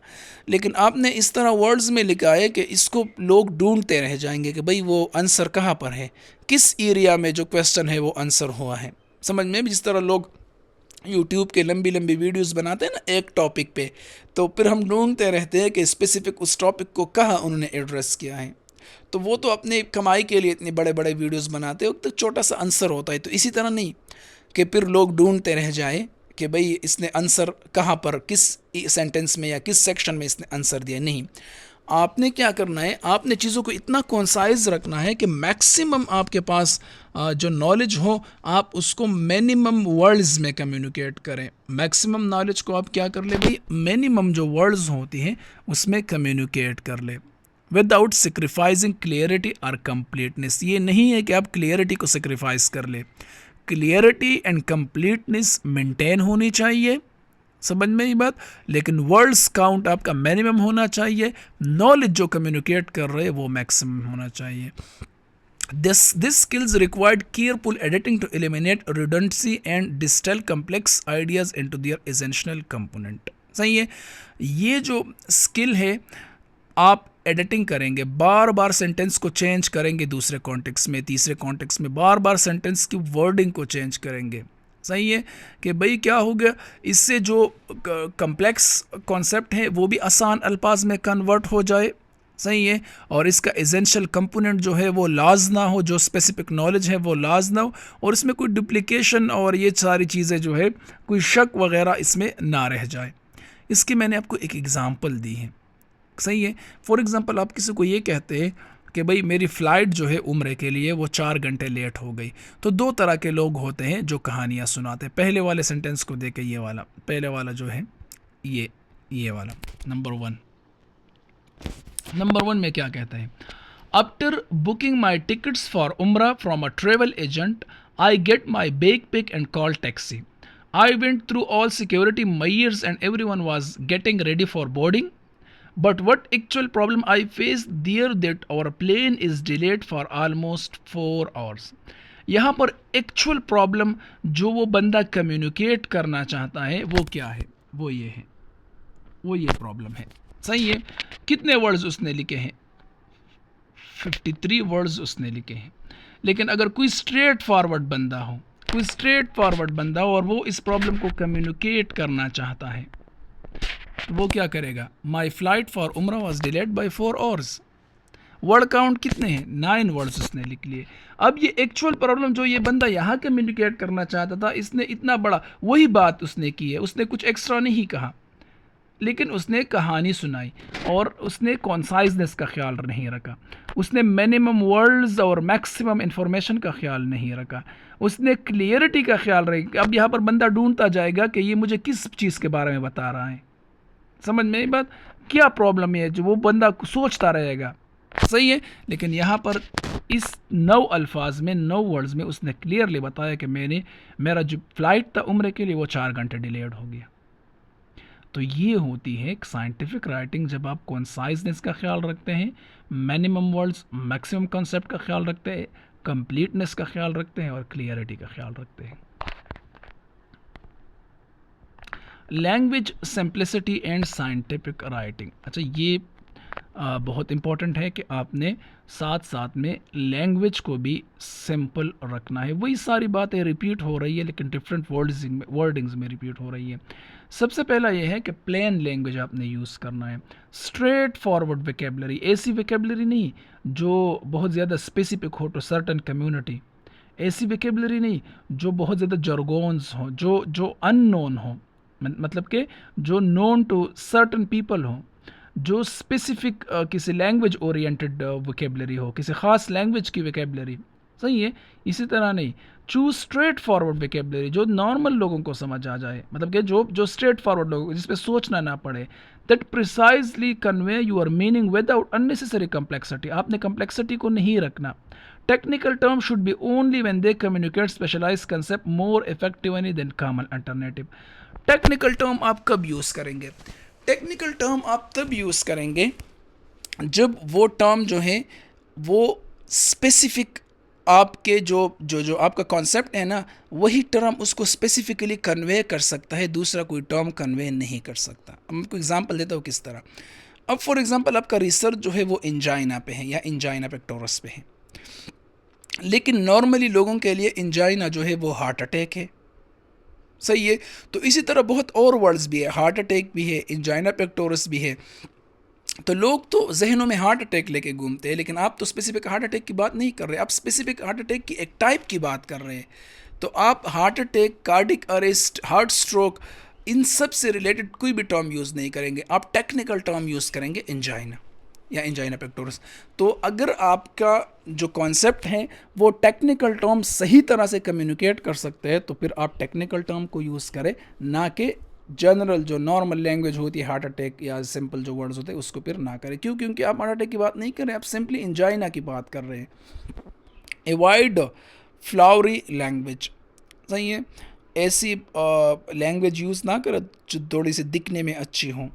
लेकिन आपने इस तरह वर्ड्स में लिखा है कि इसको लोग ढूंढते रह जाएंगे कि भाई वो आंसर कहाँ पर है, किस एरिया में जो क्वेश्चन है वो आंसर हुआ है। समझ में भी, जिस तरह लोग यूट्यूब के लंबी लंबी वीडियोस बनाते हैं ना एक टॉपिक पे, तो फिर हम ढूंढते रहते हैं कि स्पेसिफिक उस टॉपिक को कहाँ उन्होंने एड्रेस किया है। तो वो तो अपने कमाई के लिए इतने बड़े बड़े वीडियोस बनाते हैं, तो छोटा सा आंसर होता है। तो इसी तरह नहीं कि फिर लोग ढूंढते रह जाए कि भाई इसने आंसर कहाँ पर, किस सेंटेंस में या किस सेक्शन में इसने आंसर दिया। नहीं, आपने क्या करना है, आपने चीज़ों को इतना कॉन्साइज रखना है कि मैक्सिमम आपके पास जो नॉलेज हो आप उसको मिनिमम वर्ड्स में कम्युनिकेट करें। मैक्सिमम नॉलेज को आप क्या कर ले भाई, मिनिमम जो वर्ड्स होती हैं उसमें कम्युनिकेट कर ले, विदाउट सेक्रीफाइसिंग क्लियरिटी और कंप्लीटनेस। ये नहीं है कि आप क्लियरिटी को सेक्रीफाइस कर ले, क्लियरिटी एंड कंप्लीटनेस मेंटेन होनी चाहिए, समझ में ही बात, लेकिन वर्ड्स काउंट आपका मिनिमम होना चाहिए, नॉलेज जो कम्युनिकेट कर रहे हैं वो मैक्सिमम होना चाहिए। This skills required careful editing to eliminate redundancy and distill complex ideas into their essential component। सही है, ये जो स्किल है आप एडिटिंग करेंगे, बार बार सेंटेंस को चेंज करेंगे, दूसरे कॉन्टेक्स्ट में तीसरे कॉन्टेक्स्ट में बार बार सेंटेंस की वर्डिंग को चेंज करेंगे। सही है कि भाई क्या हो गया, इससे जो कम्प्लेक्स कॉन्सेप्ट है वो भी आसान अल्फाज में कन्वर्ट हो जाए। सही है, और इसका एसेंशियल कंपोनेंट जो है वो लाज ना हो, जो स्पेसिफिक नॉलेज है वो लाज ना हो, और इसमें कोई डुप्लीकेशन और ये सारी चीज़ें जो है कोई शक वगैरह इसमें ना रह जाए। इसकी मैंने आपको एक एग्ज़ाम्पल दी है। सही है, फॉर एग्ज़ाम्पल आप किसी को ये कहते हैं कि भाई मेरी फ़्लाइट जो है उम्रे के लिए वो 4 घंटे लेट हो गई, तो दो तरह के लोग होते हैं जो कहानियाँ सुनाते हैं। पहले वाले सेंटेंस को देखे, ये वाला पहले वाला जो है ये वाला नंबर वन में क्या कहते हैं, after booking my tickets for Umrah from a travel agent I get my bag pick and call taxi. I went through all security measures and everyone was getting ready for boarding. But what actual problem I faced there that our plane is delayed for almost 4 hours। यहाँ पर actual problem जो वो बंदा communicate करना चाहता है वो क्या है, वो ये प्रॉब्लम है। सही है, कितने वर्ड्स उसने लिखे हैं, 53 वर्ड्स उसने लिखे हैं। लेकिन अगर कोई स्ट्रेट फॉरवर्ड बंदा हो और वो इस प्रॉब्लम को कम्युनिकेट करना चाहता है, वो क्या करेगा, माई फ्लाइट फॉर उम्रा was delayed by 4 hours। Word count कितने हैं, 9 वर्ड्स उसने लिख लिए। अब ये एक्चुअल प्रॉब्लम जो ये बंदा यहाँ कम्युनिकेट करना चाहता था, इसने इतना बड़ा वही बात उसने की है, उसने कुछ एक्स्ट्रा नहीं कहा, लेकिन उसने कहानी सुनाई और उसने कॉन्साइजनेस का ख्याल नहीं रखा, उसने मिनिमम वर्ड्स और मैक्सिमम इंफॉर्मेशन का ख्याल नहीं रखा, उसने क्लियरिटी का ख्याल रखा। अब यहाँ पर बंदा ढूंढता जाएगा कि ये मुझे किस चीज़ के बारे में बता रहा है, समझ में ये बात, क्या प्रॉब्लम है, जो वो बंदा सोचता रहेगा। सही है, लेकिन यहाँ पर इस 9 अल्फाज में 9 वर्ड्स में उसने क्लियरली बताया कि मेरा जो फ्लाइट था उम्रे के लिए वो 4 घंटे डिलेड हो गया। तो ये होती है एक साइंटिफिक राइटिंग, जब आप कॉन्साइजनेस का ख्याल रखते हैं, मिनिमम वर्ड्स मैक्सिमम कॉन्सेप्ट का ख्याल रखते हैं, कंप्लीटनेस का ख्याल रखते हैं और क्लियरिटी का ख्याल रखते हैं। Language simplicity and scientific writing. अच्छा, ये बहुत इम्पॉर्टेंट है कि आपने साथ साथ में लैंग्वेज को भी सिंपल रखना है। वही सारी बातें रिपीट हो रही है लेकिन डिफरेंट वर्डिंग्स में रिपीट हो रही है। सबसे पहला ये है कि प्लेन लैंग्वेज आपने यूज़ करना है, स्ट्रेट फॉरवर्ड वोकैबुलरी, ऐसी वोकैबुलरी नहीं जो बहुत ज़्यादा स्पेसिफिक हो टू सर्टन कम्युनिटी, ऐसी वोकैबुलरी नहीं जो बहुत ज़्यादा जर्गोन्स हो, जो अननोन हो, मतलब कि जो नोन टू सर्टन पीपल हो, जो स्पेसिफिक किसी लैंग्वेज ओरिएंटेड वोकैबुलरी हो, किसी ख़ास लैंग्वेज की वोकैबुलरी। सही है, इसी तरह नहीं, चूज स्ट्रेट फॉरवर्ड वोकैबुलरी जो नॉर्मल लोगों को समझ आ जाए, मतलब कि जो स्ट्रेट फॉरवर्ड लोग, जिस पे सोचना ना पड़े, that precisely convey your meaning without unnecessary complexity. आपने complexity को नहीं रखना. Technical terms should be only when they communicate specialized concept more effectively than common alternative. Technical term आप कब यूज़ करेंगे? टेक्निकल टर्म आप तब यूज़ करेंगे जब वो टर्म जो है वो स्पेसिफिक आपके जो आपका कॉन्सेप्ट है ना, वही टर्म उसको स्पेसिफिकली कन्वे कर सकता है, दूसरा कोई टर्म कन्वे नहीं कर सकता. अब मैं आपको एग्जांपल देता हूँ किस तरह. अब फॉर एग्जांपल आपका रिसर्च जो है वो इंजाइना पे है या इंजाइना पेक्टोरस पे है, लेकिन नॉर्मली लोगों के लिए इंजाइना जो है वो हार्ट अटैक है. सही है. तो इसी तरह बहुत और वर्ड्स भी है, हार्ट अटैक भी है, इंजाइना पेक्टोरस भी है. तो लोग तो जहनों में हार्ट अटैक लेके घूमते हैं, लेकिन आप तो स्पेसिफिक हार्ट अटैक की बात नहीं कर रहे, आप स्पेसिफिक हार्ट अटैक की एक टाइप की बात कर रहे हैं. तो आप heart attack, cardiac arrest, heart stroke, इन सब से रिलेटेड कोई भी टर्म यूज़ नहीं करेंगे, आप टेक्निकल टर्म यूज़ करेंगे इंजाइना या इंजाइना पेक्टोरस. तो अगर आपका जो कॉन्सेप्ट है वो टेक्निकल टर्म सही तरह से कम्युनिकेट कर सकते हैं, तो फिर आप टेक्निकल टर्म को यूज़ करें, ना कि जनरल जो नॉर्मल लैंग्वेज होती है हार्ट अटैक या सिंपल जो वर्ड्स होते हैं उसको फिर ना करें. क्यों? क्योंकि आप हार्ट अटैक की बात नहीं कर रहे, आप सिंपली इंजाइना की बात कर रहे हैं. Avoid flowery language. सही है. ऐसी लैंग्वेज यूज़ ना करें जो थोड़ी सी दिखने में अच्छी हों,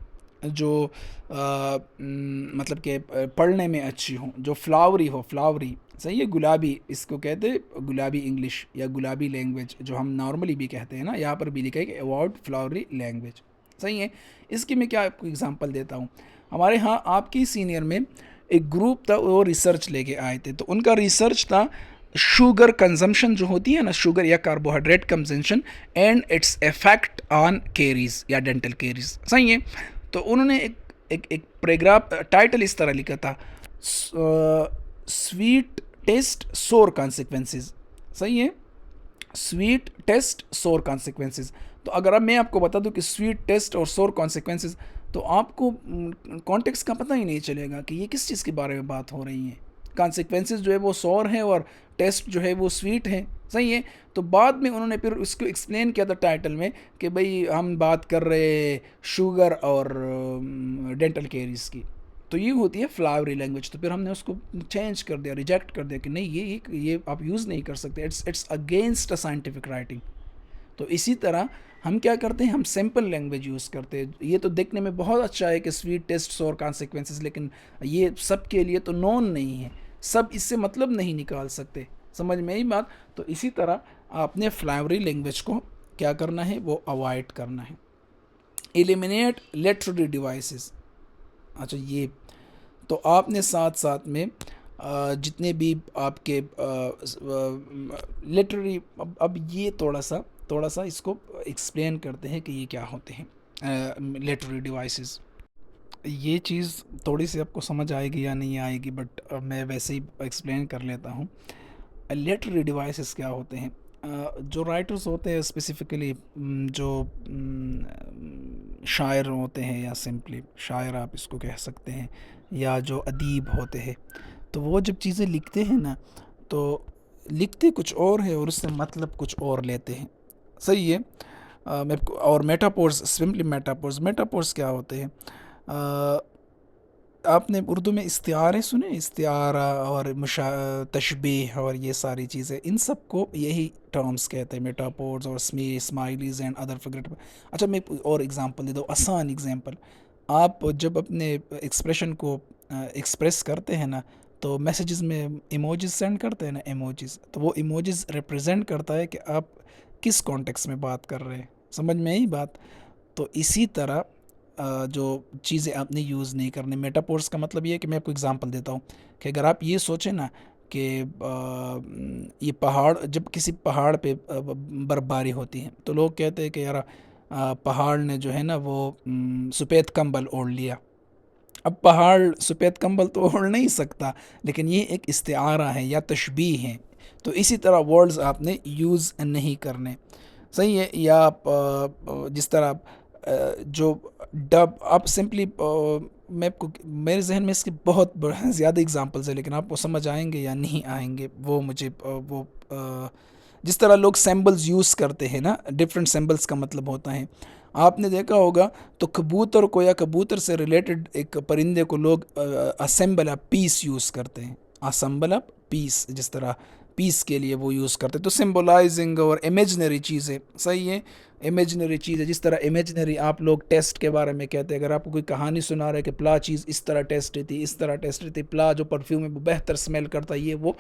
जो मतलब कि पढ़ने में अच्छी हों, जो फ्लावरी हो, फ्लावरी. सही है. गुलाबी, इसको कहते हैं गुलाबी इंग्लिश या गुलाबी लैंग्वेज, जो हम नॉर्मली भी कहते हैं ना, यहाँ पर भी लिखा है कि अवॉइड फ्लावरी लैंग्वेज. सही है. इसकी मैं क्या आपको एग्जांपल देता हूँ. हमारे यहाँ आपकी सीनियर में एक ग्रुप था, वो रिसर्च लेके आए थे. तो उनका रिसर्च था शुगर कंजम्पशन जो होती है ना, शुगर या carbohydrate consumption and its effect on caries या डेंटल केरीज. सही है. तो उन्होंने एक पैराग्राफ टाइटल इस तरह लिखा था, स्वीट टेस्ट सोर कॉन्सिक्वेंसेस. सही है. स्वीट टेस्ट सोर कॉन्सिक्वेंसेस. तो अगर अब मैं आपको बता दूं कि स्वीट टेस्ट और सोर कॉन्सिक्वेंसेस, तो आपको कॉन्टेक्स्ट का पता ही नहीं चलेगा कि ये किस चीज़ के बारे में बात हो रही है. कॉन्सिक्वेंसेस जो है वो सोर है और टेस्ट जो है वो स्वीट है. सही है. तो बाद में उन्होंने फिर उसको एक्सप्लेन किया था टाइटल में कि भाई हम बात कर रहे शुगर और डेंटल केरीज की. तो ये होती है फ्लावरी लैंग्वेज. तो फिर हमने उसको चेंज कर दिया, रिजेक्ट कर दिया कि नहीं, ये आप यूज़ नहीं कर सकते, it's against a scientific writing. तो इसी तरह हम क्या करते हैं, हम सिंपल लैंग्वेज यूज़ करते हैं. ये तो देखने में बहुत अच्छा है कि स्वीट टेस्ट और कॉन्सिक्वेंसेस, लेकिन ये सब के लिए तो नॉन नहीं है, सब इससे मतलब नहीं निकाल सकते. समझ में आई बात. तो इसी तरह आपने फ्लावरी लैंग्वेज को क्या करना है, वो अवॉइड करना है. Eliminate literary devices. अच्छा, ये तो आपने साथ साथ में जितने भी आपके लिटरेरी, अब ये थोड़ा सा इसको एक्सप्लेन करते हैं कि ये क्या होते हैं लिटरेरी डिवाइसेस. ये चीज़ थोड़ी सी आपको समझ आएगी या नहीं आएगी, बट मैं वैसे ही एक्सप्लेन कर लेता हूँ. लिटरेरी डिवाइसेस क्या होते हैं. जो राइटर्स होते हैं, स्पेसिफ़िकली जो शायर होते हैं, या सिंपली शायर आप इसको कह सकते हैं, या जो अदीब होते हैं, तो वो जब चीज़ें लिखते हैं ना, तो लिखते कुछ और है और उससे मतलब कुछ और लेते हैं. सही है. और मेटाफोर्स, सिंपली मेटाफोर्स क्या होते हैं. आपने उर्दू में इस्तिआरे सुने, इस्तिआरा और तशबीह और ये सारी चीज़ें, इन सब को यही टर्म्स कहते हैं, मेटाफोर्स और स्माइलीज एंड अदर फिगर. अच्छा, मैं और एग्जांपल दे दूँ, आसान एग्जांपल. आप जब अपने एक्सप्रेशन को एक्सप्रेस करते हैं ना, तो मैसेजेस में इमोजीज सेंड करते हैं ना, इमोजीज. तो वो इमोजीज रिप्रेजेंट करता है कि आप किस कॉन्टेक्स्ट में बात कर रहे हैं. समझ में आई बात. तो इसी तरह जो चीज़ें आपने यूज़ नहीं करनी. मेटाफोर्स का मतलब ये है कि मैं आपको एग्जांपल देता हूँ कि अगर आप ये सोचें ना कि ये पहाड़, जब किसी पहाड़ पे बर्फबारी होती है, तो लोग कहते हैं कि यार पहाड़ ने जो है ना वो सफ़ेद कंबल ओढ़ लिया. अब पहाड़ सफ़ेद कंबल तो ओढ़ नहीं सकता, लेकिन ये एक इस्तिआरा है या तशबीह है. तो इसी तरह वर्ड्स आपने यूज़ नहीं करने. सही है. या आप जिस तरह जो डब, आप सिंपली मैं आपको, मेरे जहन में इसके बहुत ज़्यादा एग्जांपल्स है, लेकिन आपको समझ आएंगे या नहीं आएंगे वो मुझे जिस तरह लोग सिंबल्स यूज़ करते हैं ना, डिफरेंट सिंबल्स का मतलब होता है. आपने देखा होगा तो कबूतर को या कबूतर से रिलेटेड एक परिंदे को लोग असेंबल अ पीस यूज़ करते हैं, असेंबल अ पीस, जिस तरह पीस के लिए वो यूज़ करते हैं। तो सिम्बलाइजिंग और इमेजनरी चीज़ें, सही है, इमेजनरी चीज़ें, जिस तरह इमेजनरी आप लोग टेस्ट के बारे में कहते हैं, अगर आपको कोई कहानी सुना रहा है कि प्ला चीज़ इस तरह टेस्ट थी, इस तरह टेस्ट थी, प्ला जो परफ्यूम है वो बेहतर स्मेल करता है, ये वो।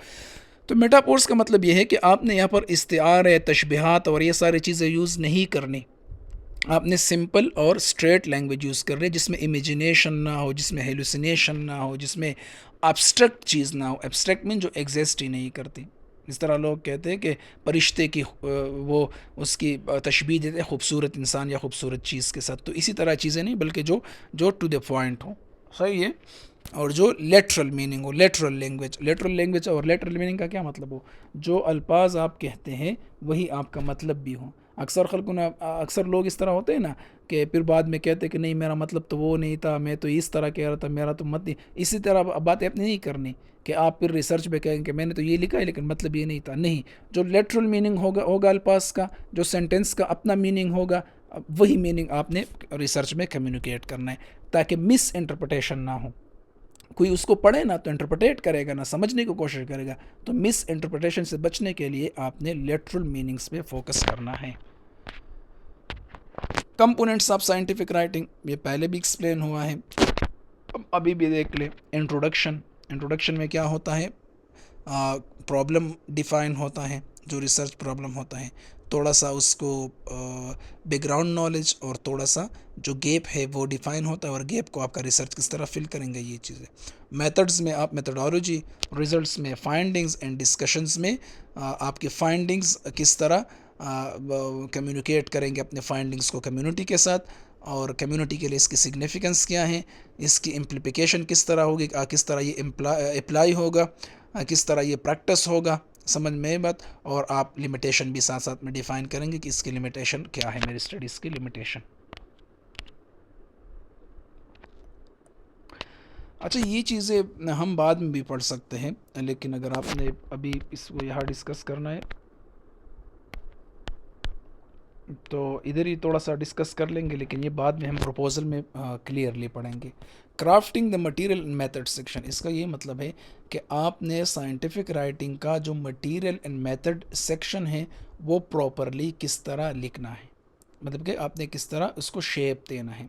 तो मेटाफोर्स का मतलब ये है कि आपने यहाँ पर इस्तिआरे, तशबीहात और ये सारी चीज़ें यूज़ नहीं करनी। आपने सिंपल और स्ट्रेट लैंग्वेज यूज़ कर रहे हैं, जिसमें इमेजिनेशन ना हो, जिसमें हेलुसिनेशन ना हो, जिसमें एब्स्ट्रैक्ट चीज़ ना हो। एब्स्ट्रैक्ट मीन जो एग्जिस्ट ही नहीं करती। इस तरह लोग कहते हैं कि परिश्ते की वो उसकी तशबीह देते हैं खूबसूरत इंसान या खूबसूरत चीज़ के साथ। तो इसी तरह चीज़ें नहीं, बल्कि जो जो टू द पॉइंट हो, सही है, और जो लेटरल मीनिंग हो, लेटरल लैंग्वेज। लेटरल लैंग्वेज और लेटरल मीनिंग का क्या मतलब हो, जो अल्फाज आप कहते हैं वही आपका मतलब भी हो। अक्सर लोग इस तरह होते हैं ना कि फिर बाद में कहते हैं कि नहीं मेरा मतलब तो वो नहीं था, मैं तो इस तरह कह रहा था, मेरा तो मत नहीं। इसी तरह बातें अपनी नहीं करनी कि आप फिर रिसर्च पे कहेंगे कि मैंने तो ये लिखा है लेकिन मतलब ये नहीं था। नहीं, जो लेटरल मीनिंग होगा अल्फाज का, जो सेंटेंस का अपना मीनिंग होगा, वही मीनिंग आपने रिसर्च में कम्युनिकेट करना है, ताकि मिस इंटरप्रटेशन ना हो। कोई उसको पढ़े ना तो इंटरप्रेट करेगा, ना समझने की कोशिश करेगा। तो मिस इंटरप्रिटेशन से बचने के लिए आपने लेटरल मीनिंग्स पे फोकस करना है। कंपोनेंट्स ऑफ साइंटिफिक राइटिंग, ये पहले भी एक्सप्लेन हुआ है, अभी भी देख ले। इंट्रोडक्शन, इंट्रोडक्शन में क्या होता है, प्रॉब्लम डिफाइन होता है, जो रिसर्च प्रॉब्लम होता है, थोड़ा सा उसको बैकग्राउंड नॉलेज और थोड़ा सा जो गैप है वो डिफाइन होता है, और गैप को आपका रिसर्च किस तरह फिल करेंगे, ये चीज़ें। मेथड्स में आप मेथडोलॉजी, रिजल्ट्स में फाइंडिंग्स एंड डिस्कशंस में आपकी फाइंडिंग्स किस तरह कम्युनिकेट करेंगे अपने फाइंडिंग्स को कम्युनिटी के साथ, और कम्युनिटी के लिए इसकी सिग्निफिकेंस क्या है, इसकी इम्प्लीकेशन किस तरह होगी, किस तरह ये अप्लाई होगा, किस तरह ये प्रैक्टिस होगा, समझ में बात। और आप लिमिटेशन भी साथ साथ में डिफ़ाइन करेंगे कि इसकी लिमिटेशन क्या है, मेरी स्टडीज़ की लिमिटेशन। अच्छा, ये चीज़ें हम बाद में भी पढ़ सकते हैं, लेकिन अगर आपने अभी इसको यहाँ डिस्कस करना है तो इधर ही थोड़ा सा डिस्कस कर लेंगे, लेकिन ये बाद में हम प्रपोजल में क्लियरली पढ़ेंगे। Crafting the material method section, इसका ये मतलब है कि आपने साइंटिफिक राइटिंग का जो मटेरियल एंड मेथड सेक्शन है वो प्रॉपरली किस तरह लिखना है, मतलब कि आपने किस तरह उसको शेप देना है।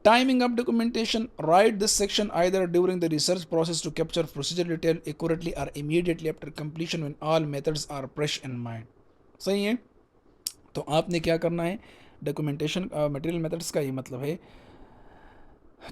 Timing of documentation, write this section either during the research process to capture procedure detail accurately और immediately after completion when all methods are fresh in mind. सही है। तो आपने क्या करना है, डॉक्यूमेंटेशन मटेरियल मेथड्स का ये मतलब है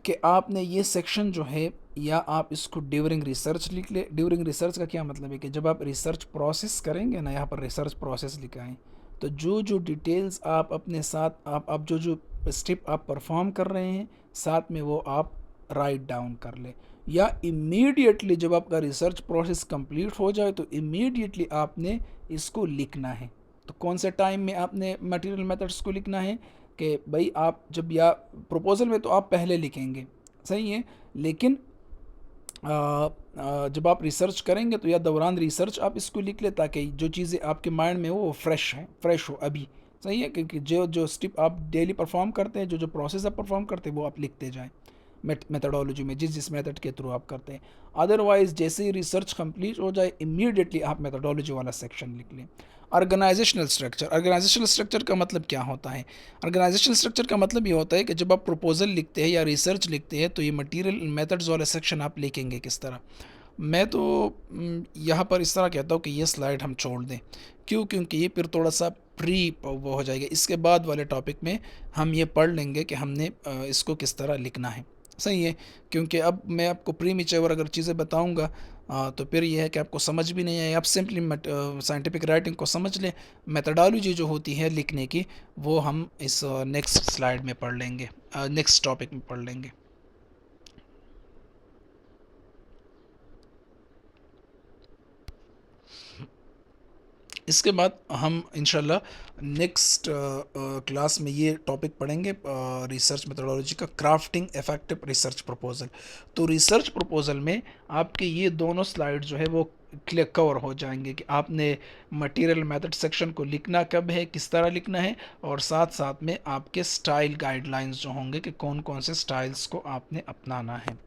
कि आपने ये सेक्शन जो है, या आप इसको ड्यूरिंग रिसर्च लिख ले। ड्यूरिंग रिसर्च का क्या मतलब है कि जब आप रिसर्च प्रोसेस करेंगे ना, यहाँ पर रिसर्च प्रोसेस लिखा है, तो जो जो डिटेल्स आप अपने साथ आप जो जो स्टेप आप परफॉर्म कर रहे हैं साथ में वो आप राइट डाउन कर ले, या इमीडिएटली जब आपका रिसर्च प्रोसेस कंप्लीट हो जाए तो इमीडिएटली आपने इसको लिखना है। तो कौन से टाइम में आपने मटेरियल मेथड्स को लिखना है कि भाई आप जब, या प्रपोजल में तो आप पहले लिखेंगे, सही है, लेकिन जब आप रिसर्च करेंगे तो या दौरान रिसर्च आप इसको लिख ले, ताकि जो चीज़ें आपके माइंड में हो वो फ्रेश हो अभी, सही है, क्योंकि जो जो स्टेप आप डेली परफॉर्म करते हैं, जो जो प्रोसेस आप परफॉर्म करते हैं वो आप लिखते जाएं मेथडोलॉजी में, जिस जिस मेथड के थ्रू आप करते हैं। अदरवाइज जैसे ही रिसर्च कंप्लीट हो जाए इमीडिएटली आप मेथडोलॉजी वाला सेक्शन लिख लें। ऑर्गेनाइजेशनल स्ट्रक्चर, ऑर्गेनाइजेशनल स्ट्रक्चर का मतलब क्या होता है, ऑर्गेनाइजेशनल स्ट्रक्चर का मतलब ये होता है कि जब आप प्रपोजल लिखते हैं या रिसर्च लिखते हैं तो ये मटेरियल मेथड्स वाला सेक्शन आप लिखेंगे किस तरह। मैं तो यहाँ पर इस तरह कहता हूँ कि ये स्लाइड हम छोड़ दें, क्यों, क्योंकि ये फिर थोड़ा सा प्री वो हो जाएगा। इसके बाद वाले टॉपिक में हम ये पढ़ लेंगे कि हमने इसको किस तरह लिखना है, सही है, क्योंकि अब मैं आपको प्री मेच्योर अगर चीज़ें बताऊंगा तो फिर यह है कि आपको समझ भी नहीं आए। आप सिंपली साइंटिफिक राइटिंग को समझ लें, मेथडोलॉजी जो होती है लिखने की वो हम इस नेक्स्ट स्लाइड में पढ़ लेंगे, नेक्स्ट टॉपिक में पढ़ लेंगे। इसके बाद हम इंशाल्लाह नेक्स्ट क्लास में ये टॉपिक पढ़ेंगे, रिसर्च मेथोडोलॉजी का, क्राफ्टिंग इफेक्टिव रिसर्च प्रपोजल। तो रिसर्च प्रपोजल में आपके ये दोनों स्लाइड जो है वो क्लियर कवर हो जाएंगे कि आपने मटेरियल मेथड सेक्शन को लिखना कब है, किस तरह लिखना है, और साथ साथ में आपके स्टाइल गाइडलाइंस जो होंगे कि कौन कौन से स्टाइल्स को आपने अपनाना है।